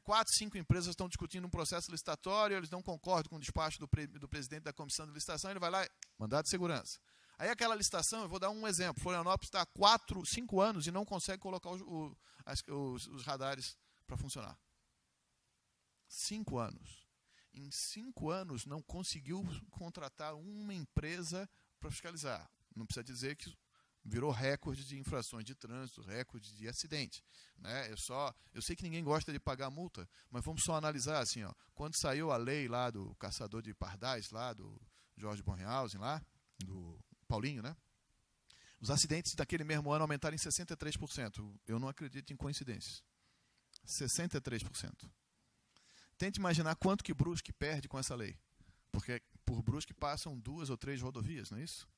4, 5 empresas estão discutindo um processo licitatório, eles não concordam com o despacho do presidente da Comissão de Licitação, ele vai lá, mandado de segurança. Aí aquela licitação, eu vou dar um exemplo, Florianópolis está há 4, 5 anos e não consegue colocar os radares para funcionar. 5 anos. Em 5 anos não conseguiu contratar uma empresa para fiscalizar. Não precisa dizer que virou recorde de infrações de trânsito, recorde de acidente. Né? Eu sei que ninguém gosta de pagar multa, mas vamos só analisar assim, ó, quando saiu a lei lá do caçador de pardais, lá do Jorge Bornhausen, lá, do Paulinho, né? Os acidentes daquele mesmo ano aumentaram em 63%. Eu não acredito em coincidências. 63%. Tente imaginar quanto que Brusque perde com essa lei. Porque por Brusque passam 2 ou 3 rodovias, não é isso?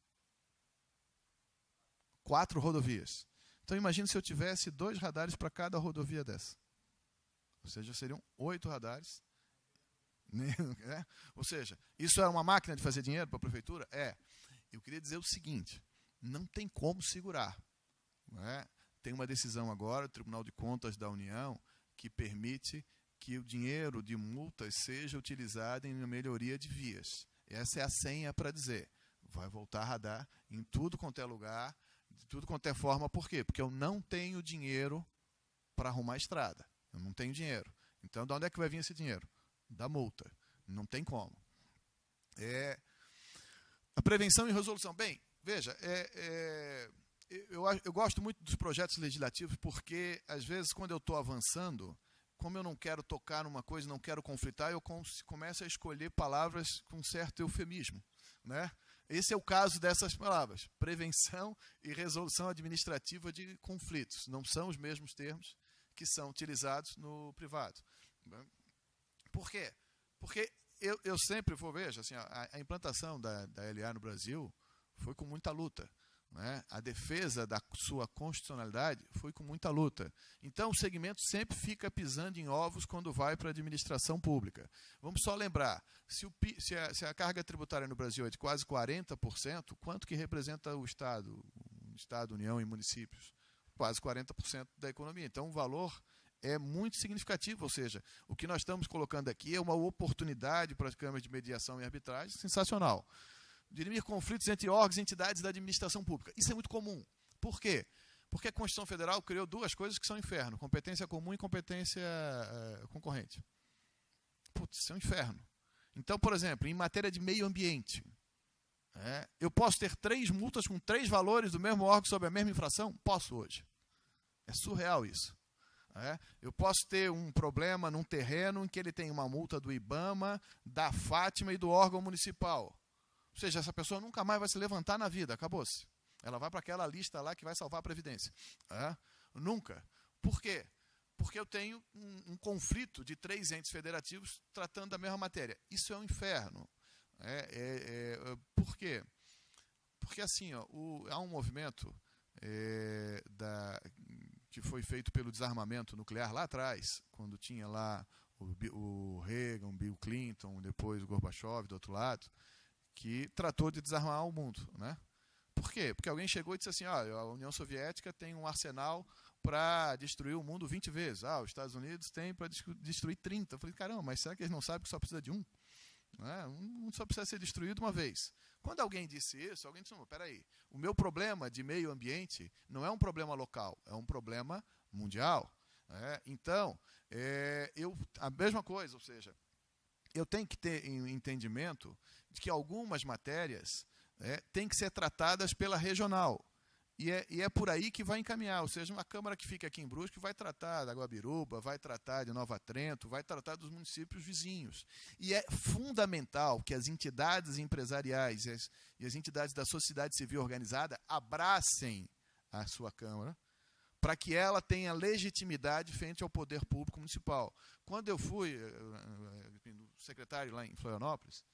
4 rodovias. Então imagine se eu tivesse 2 radares para cada rodovia dessa. Ou seja, seriam 8 radares. Ou seja, isso é uma máquina de fazer dinheiro para a prefeitura? Eu queria dizer o seguinte, não tem como segurar. Tem uma decisão agora, o Tribunal de Contas da União, que permite que o dinheiro de multas seja utilizado em melhoria de vias. Essa é a senha para dizer, vai voltar a radar em tudo quanto é lugar, de tudo quanto é forma. Por quê? Porque eu não tenho dinheiro para arrumar a estrada. Eu não tenho dinheiro. Então, de onde é que vai vir esse dinheiro? Da multa. Não tem como. A prevenção e resolução. Bem, veja, eu gosto muito dos projetos legislativos porque, às vezes, quando eu estou avançando, como eu não quero tocar numa coisa, não quero conflitar, eu começo a escolher palavras com certo eufemismo. Né? Esse é o caso dessas palavras. Prevenção e resolução administrativa de conflitos. Não são os mesmos termos que são utilizados no privado. Por quê? Porque eu sempre vou, veja, assim, a implantação da LA no Brasil foi com muita luta. Né? A defesa da sua constitucionalidade foi com muita luta. Então, o segmento sempre fica pisando em ovos quando vai para a administração pública. Vamos só lembrar, se a carga tributária no Brasil é de quase 40%, quanto que representa o Estado, União e municípios? Quase 40% da economia. Então, o valor é muito significativo, ou seja, o que nós estamos colocando aqui é uma oportunidade para as câmaras de mediação e arbitragem sensacional. Dirimir conflitos entre órgãos e entidades da administração pública. Isso é muito comum. Por quê? Porque a Constituição Federal criou 2 coisas que são inferno, competência comum e competência concorrente. putz, isso é um inferno. Então, por exemplo, em matéria de meio ambiente, eu posso ter 3 multas com 3 valores do mesmo órgão sobre a mesma infração? Posso hoje. É surreal isso. Eu posso ter um problema num terreno em que ele tem uma multa do IBAMA, da Fátima e do órgão municipal. Ou seja, essa pessoa nunca mais vai se levantar na vida, acabou-se. Ela vai para aquela lista lá que vai salvar a Previdência. Nunca. Por quê? Porque eu tenho um conflito de 3 entes federativos tratando da mesma matéria. Isso é um inferno. Por quê? Porque assim, há um movimento que foi feito pelo desarmamento nuclear lá atrás, quando tinha lá o Reagan, Bill Clinton, depois o Gorbachev do outro lado, que tratou de desarmar o mundo, né? Por quê? Porque alguém chegou e disse assim, a União Soviética tem um arsenal para destruir o mundo 20 vezes. Os Estados Unidos tem para destruir 30. Eu falei, caramba, mas será que eles não sabem que só precisa de um? Um só precisa ser destruído uma vez. Quando alguém disse isso, alguém disse, peraí, o meu problema de meio ambiente não é um problema local, é um problema mundial. Então, a mesma coisa, ou seja, eu tenho que ter um entendimento de que algumas matérias têm que ser tratadas pela regional. E é por aí que vai encaminhar, ou seja, uma Câmara que fica aqui em Brusque vai tratar da Guabiruba, vai tratar de Nova Trento, vai tratar dos municípios vizinhos. E é fundamental que as entidades empresariais e as entidades da sociedade civil organizada abracem a sua Câmara para que ela tenha legitimidade frente ao poder público municipal. Quando eu fui secretário lá em Florianópolis,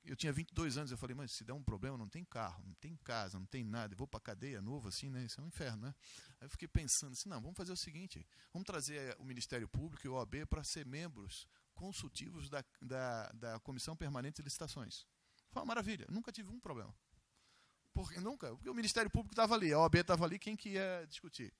eu tinha 22 anos, eu falei, mas se der um problema, não tem carro, não tem casa, não tem nada, eu vou para a cadeia novo, assim, né? Isso é um inferno, né? Aí eu fiquei pensando assim, não, vamos fazer o seguinte, vamos trazer o Ministério Público e o OAB para ser membros consultivos da Comissão Permanente de Licitações. Foi uma maravilha, nunca tive um problema. Porque o Ministério Público estava ali, a OAB estava ali, quem que ia discutir?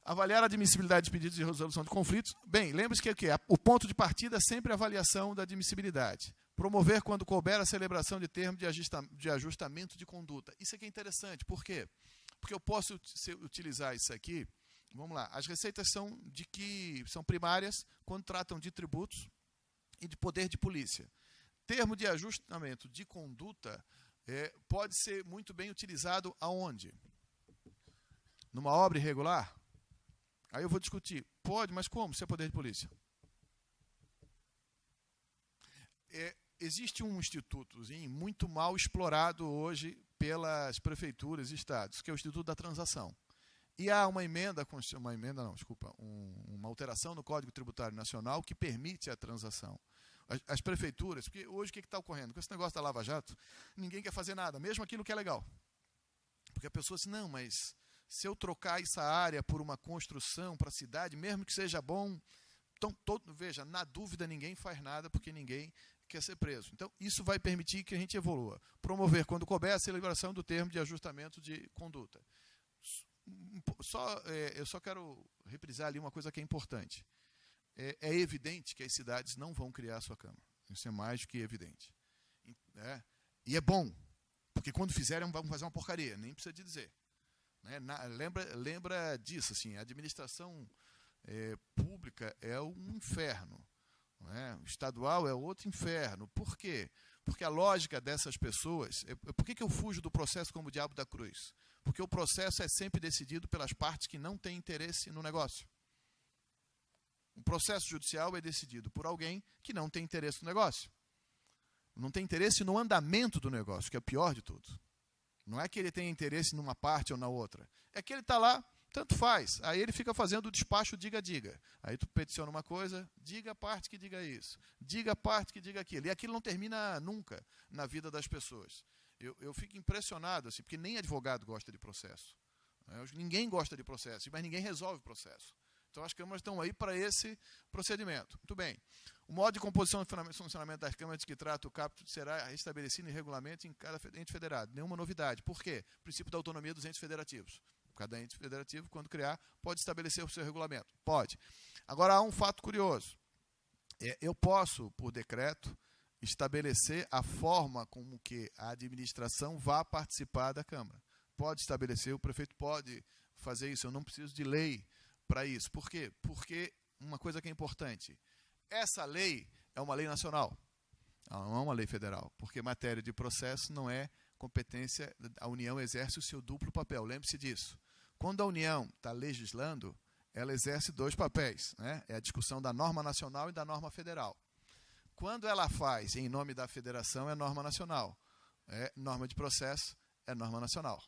Avaliar a admissibilidade de pedidos de resolução de conflitos. Bem, lembre-se que o ponto de partida é sempre a avaliação da admissibilidade. Promover, quando couber, a celebração de termo de ajustamento de conduta. Isso aqui é interessante. Por quê? Porque eu posso utilizar isso aqui. Vamos lá. As receitas são primárias quando tratam de tributos e de poder de polícia. Termo de ajustamento de conduta pode ser muito bem utilizado aonde? Numa obra irregular? Aí eu vou discutir. Pode, mas como? Se é poder de polícia. Existe um institutozinho uma mal explorado hoje pelas prefeituras e estados, que é o Instituto da Transação. E há uma alteração no Código Tributário Nacional que permite a transação. As prefeituras, porque hoje o que está ocorrendo? Com esse negócio da Lava Jato, ninguém quer fazer nada, mesmo aquilo que é legal. Porque a pessoa diz, não, mas se eu trocar essa área por uma construção para a cidade, mesmo que seja bom, então, veja, na dúvida ninguém faz nada porque ninguém quer ser preso. Então, isso vai permitir que a gente evolua. Promover, quando couber, a celebração do termo de ajustamento de conduta. Eu só quero reprisar ali uma coisa que é importante. É evidente que as cidades não vão criar a sua Câmara. Isso é mais do que evidente. E é bom, porque quando fizerem vão fazer uma porcaria, nem precisa de dizer. Lembra disso, assim, a administração pública é um inferno. O estadual é outro inferno. Por quê? Porque a lógica dessas pessoas... Por que eu fujo do processo como o diabo da cruz? Porque o processo é sempre decidido pelas partes que não têm interesse no negócio. O processo judicial é decidido por alguém que não tem interesse no negócio. Não tem interesse no andamento do negócio, que é o pior de tudo. Não é que ele tenha interesse numa parte ou na outra. É que ele está lá, tanto faz. Aí ele fica fazendo o despacho diga-diga. Aí tu peticiona uma coisa, diga a parte que diga isso. Diga a parte que diga aquilo. E aquilo não termina nunca na vida das pessoas. Eu fico impressionado, assim, porque nem advogado gosta de processo. Ninguém gosta de processo, mas ninguém resolve processo. Então as câmaras estão aí para esse procedimento. Muito bem. O modo de composição e funcionamento das câmaras de que trata o caput será estabelecido em regulamento em cada ente federado. Nenhuma novidade. Por quê? O princípio da autonomia dos entes federativos. Cada ente federativo, quando criar, pode estabelecer o seu regulamento. Pode. Agora, há um fato curioso. Eu posso, por decreto, estabelecer a forma como que a administração vá participar da Câmara. Pode estabelecer, o prefeito pode fazer isso. Eu não preciso de lei para isso. Por quê? Porque uma coisa que é importante, essa lei é uma lei nacional, não é uma lei federal, porque matéria de processo não é competência, a União exerce o seu duplo papel, lembre-se disso. Quando a União está legislando, ela exerce dois papéis, né? É a discussão da norma nacional e da norma federal. Quando ela faz em nome da federação, é norma nacional. Norma de processo é norma nacional.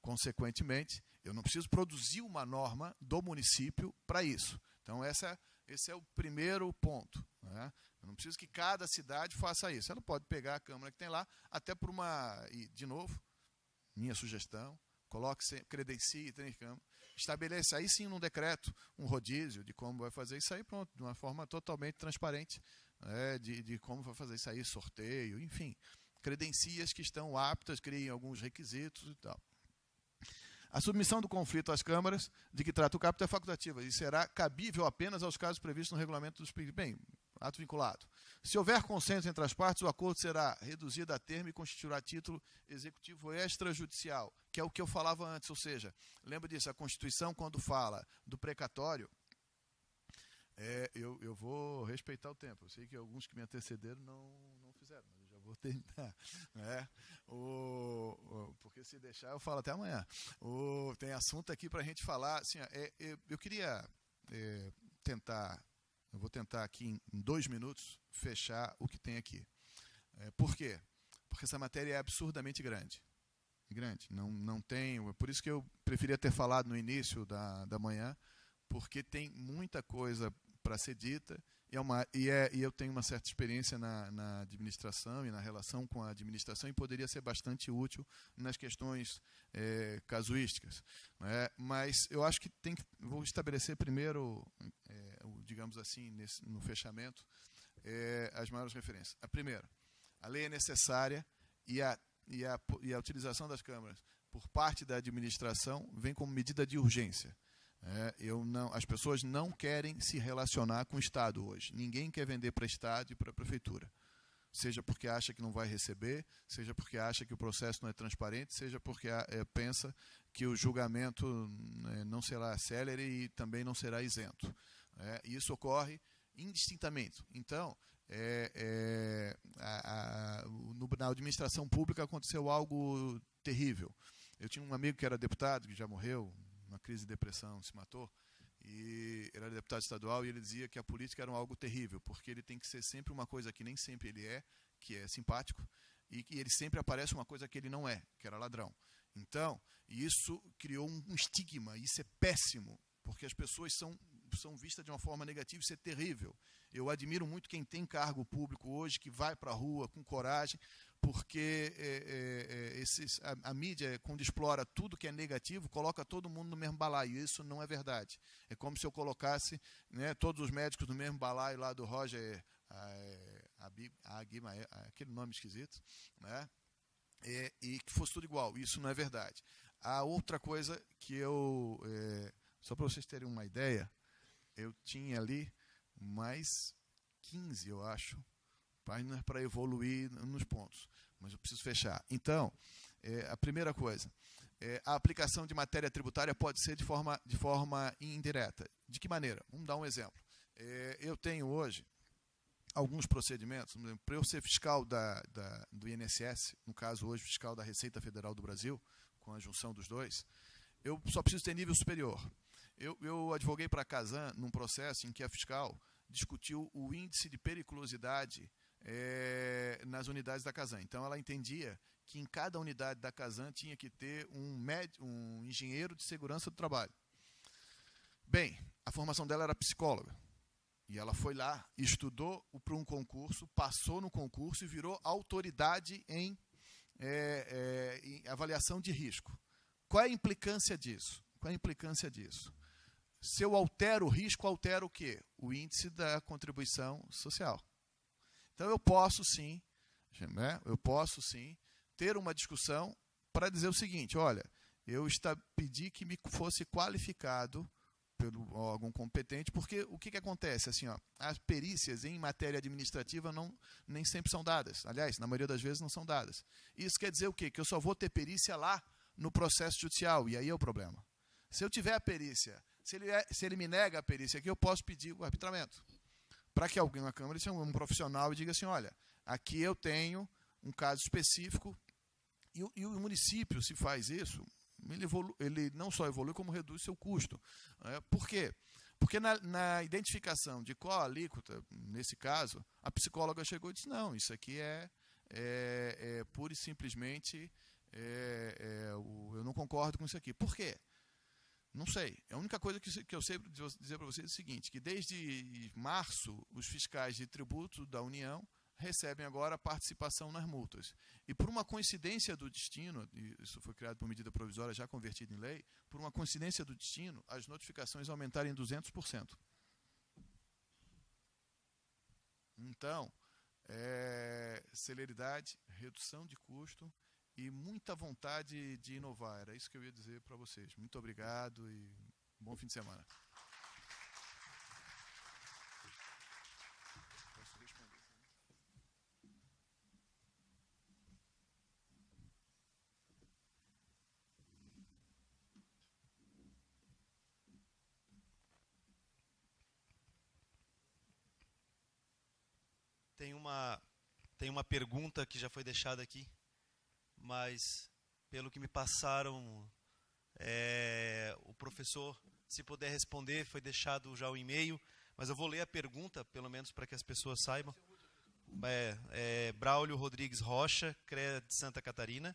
Consequentemente, eu não preciso produzir uma norma do município para isso. Então, esse é o primeiro ponto, né? Eu não preciso que cada cidade faça isso. Ela pode pegar a Câmara que tem lá, até por e de novo, minha sugestão, credencie, tem Câmara, estabeleça aí sim num decreto um rodízio de como vai fazer isso aí, pronto, de uma forma totalmente transparente, de como vai fazer isso aí, sorteio, enfim, credencie as que estão aptas, criem alguns requisitos e tal. A submissão do conflito às câmaras, de que trata o caput, é facultativa e será cabível apenas aos casos previstos no regulamento dos... Bem, ato vinculado. Se houver consenso entre as partes, o acordo será reduzido a termo e constituirá título executivo extrajudicial, que é o que eu falava antes, ou seja, lembra disso, a Constituição, quando fala do precatório, eu vou respeitar o tempo. Eu sei que alguns que me antecederam não fizeram, mas eu já vou terminar. Porque se deixar, eu falo até amanhã. Tem assunto aqui para a gente falar. Assim, eu queria tentar, eu vou tentar aqui em 2 minutos fechar o que tem aqui. Por quê? Porque essa matéria é absurdamente grande. Não tem. Por isso que eu preferia ter falado no início da manhã, porque tem muita coisa para ser dita, e eu tenho uma certa experiência na administração e na relação com a administração, e poderia ser bastante útil nas questões casuísticas. Mas eu acho que vou estabelecer primeiro, digamos assim, no fechamento, as maiores referências. A primeira, a lei é necessária e a utilização das câmaras por parte da administração vem como medida de urgência. As pessoas não querem se relacionar com o Estado hoje. Ninguém quer vender para Estado e para a Prefeitura. Seja porque acha que não vai receber, seja porque acha que o processo não é transparente, seja porque pensa que o julgamento não será célere e também não será isento. E isso ocorre indistintamente. Então, na administração pública aconteceu algo terrível. Eu tinha um amigo que era deputado, que já morreu, uma crise de depressão, se matou, e ele era deputado estadual, e ele dizia que a política era algo terrível, porque ele tem que ser sempre uma coisa que nem sempre ele que é simpático, e que ele sempre aparece uma coisa que ele não é, que era ladrão. Então, isso criou um estigma, e isso é péssimo, porque as pessoas são vistas de uma forma negativa, isso é terrível. Eu admiro muito quem tem cargo público hoje, que vai para a rua com coragem, porque a mídia, quando explora tudo que é negativo, coloca todo mundo no mesmo balaio. Isso não é verdade. É como se eu colocasse todos os médicos no mesmo balaio lá do Roger aquele nome esquisito, e que fosse tudo igual. Isso não é verdade. A outra coisa que só para vocês terem uma ideia, eu tinha ali mais 15, eu acho, páginas para evoluir nos pontos, mas eu preciso fechar. Então, a primeira coisa, a aplicação de matéria tributária pode ser de forma indireta. De que maneira? Vamos dar um exemplo. Eu tenho hoje alguns procedimentos, para eu ser fiscal do INSS, no caso hoje fiscal da Receita Federal do Brasil, com a junção dos dois, eu só preciso ter nível superior. Eu advoguei para a Casan num processo em que a fiscal discutiu o índice de periculosidade nas unidades da Casan. Então, ela entendia que em cada unidade da Casan tinha que ter um engenheiro de segurança do trabalho. Bem, a formação dela era psicóloga. E ela foi lá, estudou para um concurso, passou no concurso e virou autoridade em avaliação de risco. Qual é a implicância disso? Se eu altero o risco, altero o quê? O índice da contribuição social. Então, eu posso sim ter uma discussão para dizer o seguinte: olha, eu pedi que me fosse qualificado pelo órgão competente, porque o que acontece? Assim, as perícias em matéria administrativa nem sempre são dadas. Aliás, na maioria das vezes não são dadas. Isso quer dizer o quê? Que eu só vou ter perícia lá no processo judicial, e aí é o problema. Se eu tiver a perícia, se ele me nega a perícia aqui, eu posso pedir o arbitramento. para que alguém na Câmara, um profissional, e diga assim, olha, aqui eu tenho um caso específico, e o município, se faz isso, ele não só evolui, como reduz seu custo. Por quê? Porque na identificação de qual a alíquota, nesse caso, a psicóloga chegou e disse, não, isso aqui é pura e simplesmente, eu não concordo com isso aqui. Por quê? Não sei. A única coisa que eu sei dizer para vocês é o seguinte, que desde março, os fiscais de tributo da União recebem agora a participação nas multas. E por uma coincidência do destino, isso foi criado por medida provisória já convertida em lei, por uma coincidência do destino, as notificações aumentaram em 200%. Então, celeridade, redução de custo e muita vontade de inovar. Era isso que eu ia dizer para vocês. Muito obrigado e bom fim de semana. Tem uma pergunta que já foi deixada aqui, mas pelo que me passaram, o professor, se puder responder, foi deixado já o e-mail, mas eu vou ler a pergunta, pelo menos para que as pessoas saibam. Braulio Rodrigues Rocha, CREA de Santa Catarina.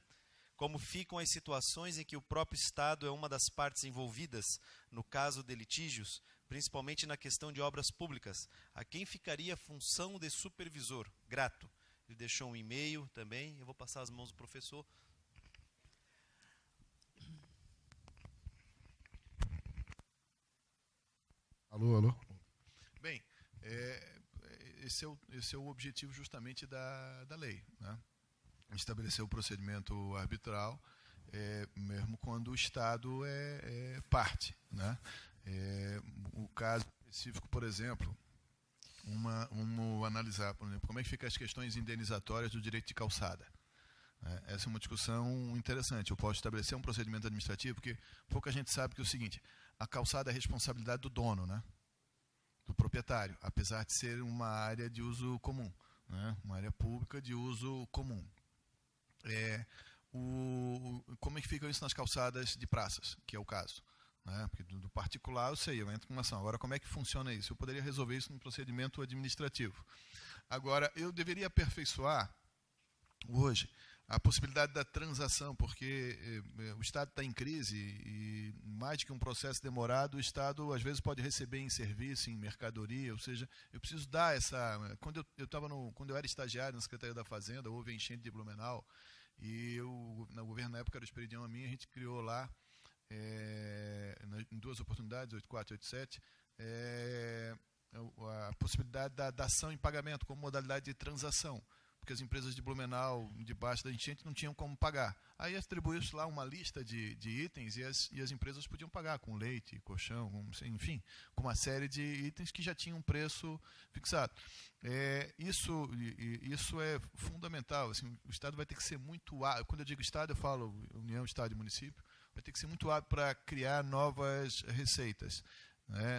Como ficam as situações em que o próprio Estado é uma das partes envolvidas, no caso de litígios, principalmente na questão de obras públicas? A quem ficaria a função de supervisor? Grato. Ele deixou um e-mail também, eu vou passar as mãos do professor. Alô? Bem, esse é o objetivo justamente da lei, né? Estabelecer o procedimento arbitral, mesmo quando o Estado é parte, né? O caso específico, por exemplo, vamos analisar, por exemplo, como é que ficam as questões indenizatórias do direito de calçada. Essa é uma discussão interessante. Eu posso estabelecer um procedimento administrativo, porque pouca gente sabe que é o seguinte, a calçada é responsabilidade do dono, né? Do proprietário, apesar de ser uma área de uso comum, né? Uma área pública de uso comum. Como é que fica isso nas calçadas de praças, que é o caso? Né? Porque do particular eu sei, eu entro com uma ação. Agora, como é que funciona isso? Eu poderia resolver isso num procedimento administrativo. Agora, eu deveria aperfeiçoar hoje a possibilidade da transação, porque o Estado está em crise e mais do que um processo demorado, o Estado às vezes pode receber em serviço, em mercadoria, ou seja, eu preciso dar essa... Quando eu era estagiário na Secretaria da Fazenda, houve a enchente de Blumenau, e no governo na época do Esperidião a mim, a gente criou lá, em duas oportunidades, 84 e 87, a possibilidade da ação em pagamento como modalidade de transação, porque as empresas de Blumenau, debaixo da enchente, não tinham como pagar. Aí atribuiu-se lá uma lista de itens e as empresas podiam pagar com leite, colchão, enfim, com uma série de itens que já tinham um preço fixado. Isso é fundamental. Assim, o Estado vai ter que ser muito hábil. Quando eu digo Estado, eu falo União, Estado e Município. Vai ter que ser muito hábil para criar novas receitas.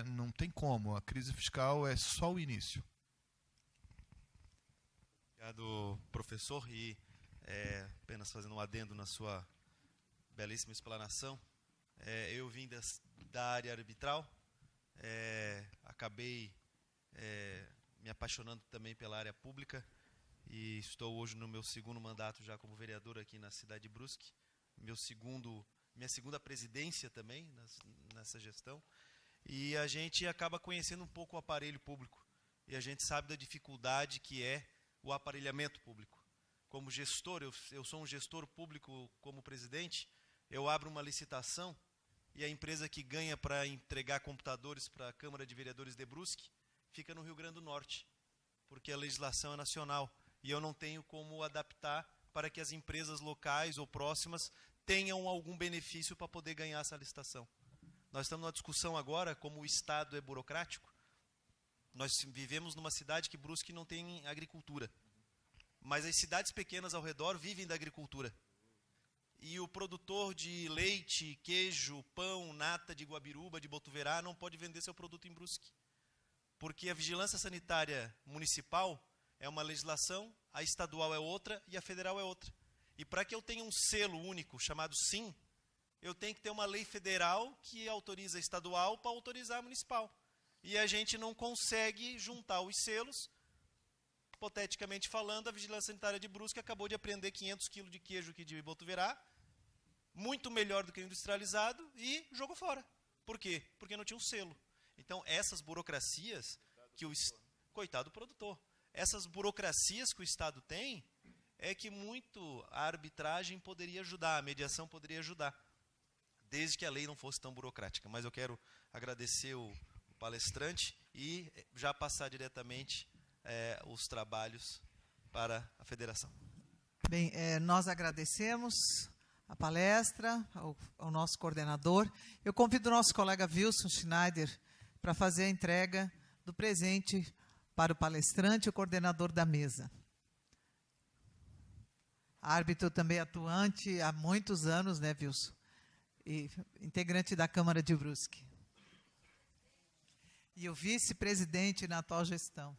Não tem como. A crise fiscal é só o início. Obrigado, professor, e apenas fazendo um adendo na sua belíssima explanação. Eu vim da área arbitral, acabei me apaixonando também pela área pública e estou hoje no meu segundo mandato já como vereador aqui na cidade de Brusque, minha segunda presidência também nessa gestão, e a gente acaba conhecendo um pouco o aparelho público e a gente sabe da dificuldade que é o aparelhamento público. Como gestor, eu sou um gestor público como presidente, eu abro uma licitação e a empresa que ganha para entregar computadores para a Câmara de Vereadores de Brusque fica no Rio Grande do Norte, porque a legislação é nacional e eu não tenho como adaptar para que as empresas locais ou próximas tenham algum benefício para poder ganhar essa licitação. Nós estamos numa discussão agora, como o Estado é burocrático. Nós vivemos numa cidade que Brusque não tem agricultura, mas as cidades pequenas ao redor vivem da agricultura. E o produtor de leite, queijo, pão, nata de Guabiruba, de Botuverá, não pode vender seu produto em Brusque, Porque a vigilância sanitária municipal é uma legislação, a estadual é outra e a federal é outra. E para que eu tenha um selo único chamado SIM, eu tenho que ter uma lei federal que autoriza a estadual para autorizar a municipal. E a gente não consegue juntar os selos. Hipoteticamente falando, a Vigilância Sanitária de Brusque acabou de apreender 500 quilos de queijo aqui de Botuverá, muito melhor do que o industrializado, e jogou fora. Por quê? Porque não tinha um selo. Então, essas burocracias que o... Coitado do produtor. Essas burocracias que o Estado tem, é que muito a arbitragem poderia ajudar, a mediação poderia ajudar, desde que a lei não fosse tão burocrática. Mas eu quero agradecer o palestrante e já passar diretamente os trabalhos para a federação. Bem, nós agradecemos a palestra, ao nosso coordenador. Eu convido o nosso colega Wilson Schneider para fazer a entrega do presente para o palestrante e o coordenador da mesa. Árbitro também atuante há muitos anos, né, Wilson? E integrante da Câmara de Brusque. E o vice-presidente na atual gestão.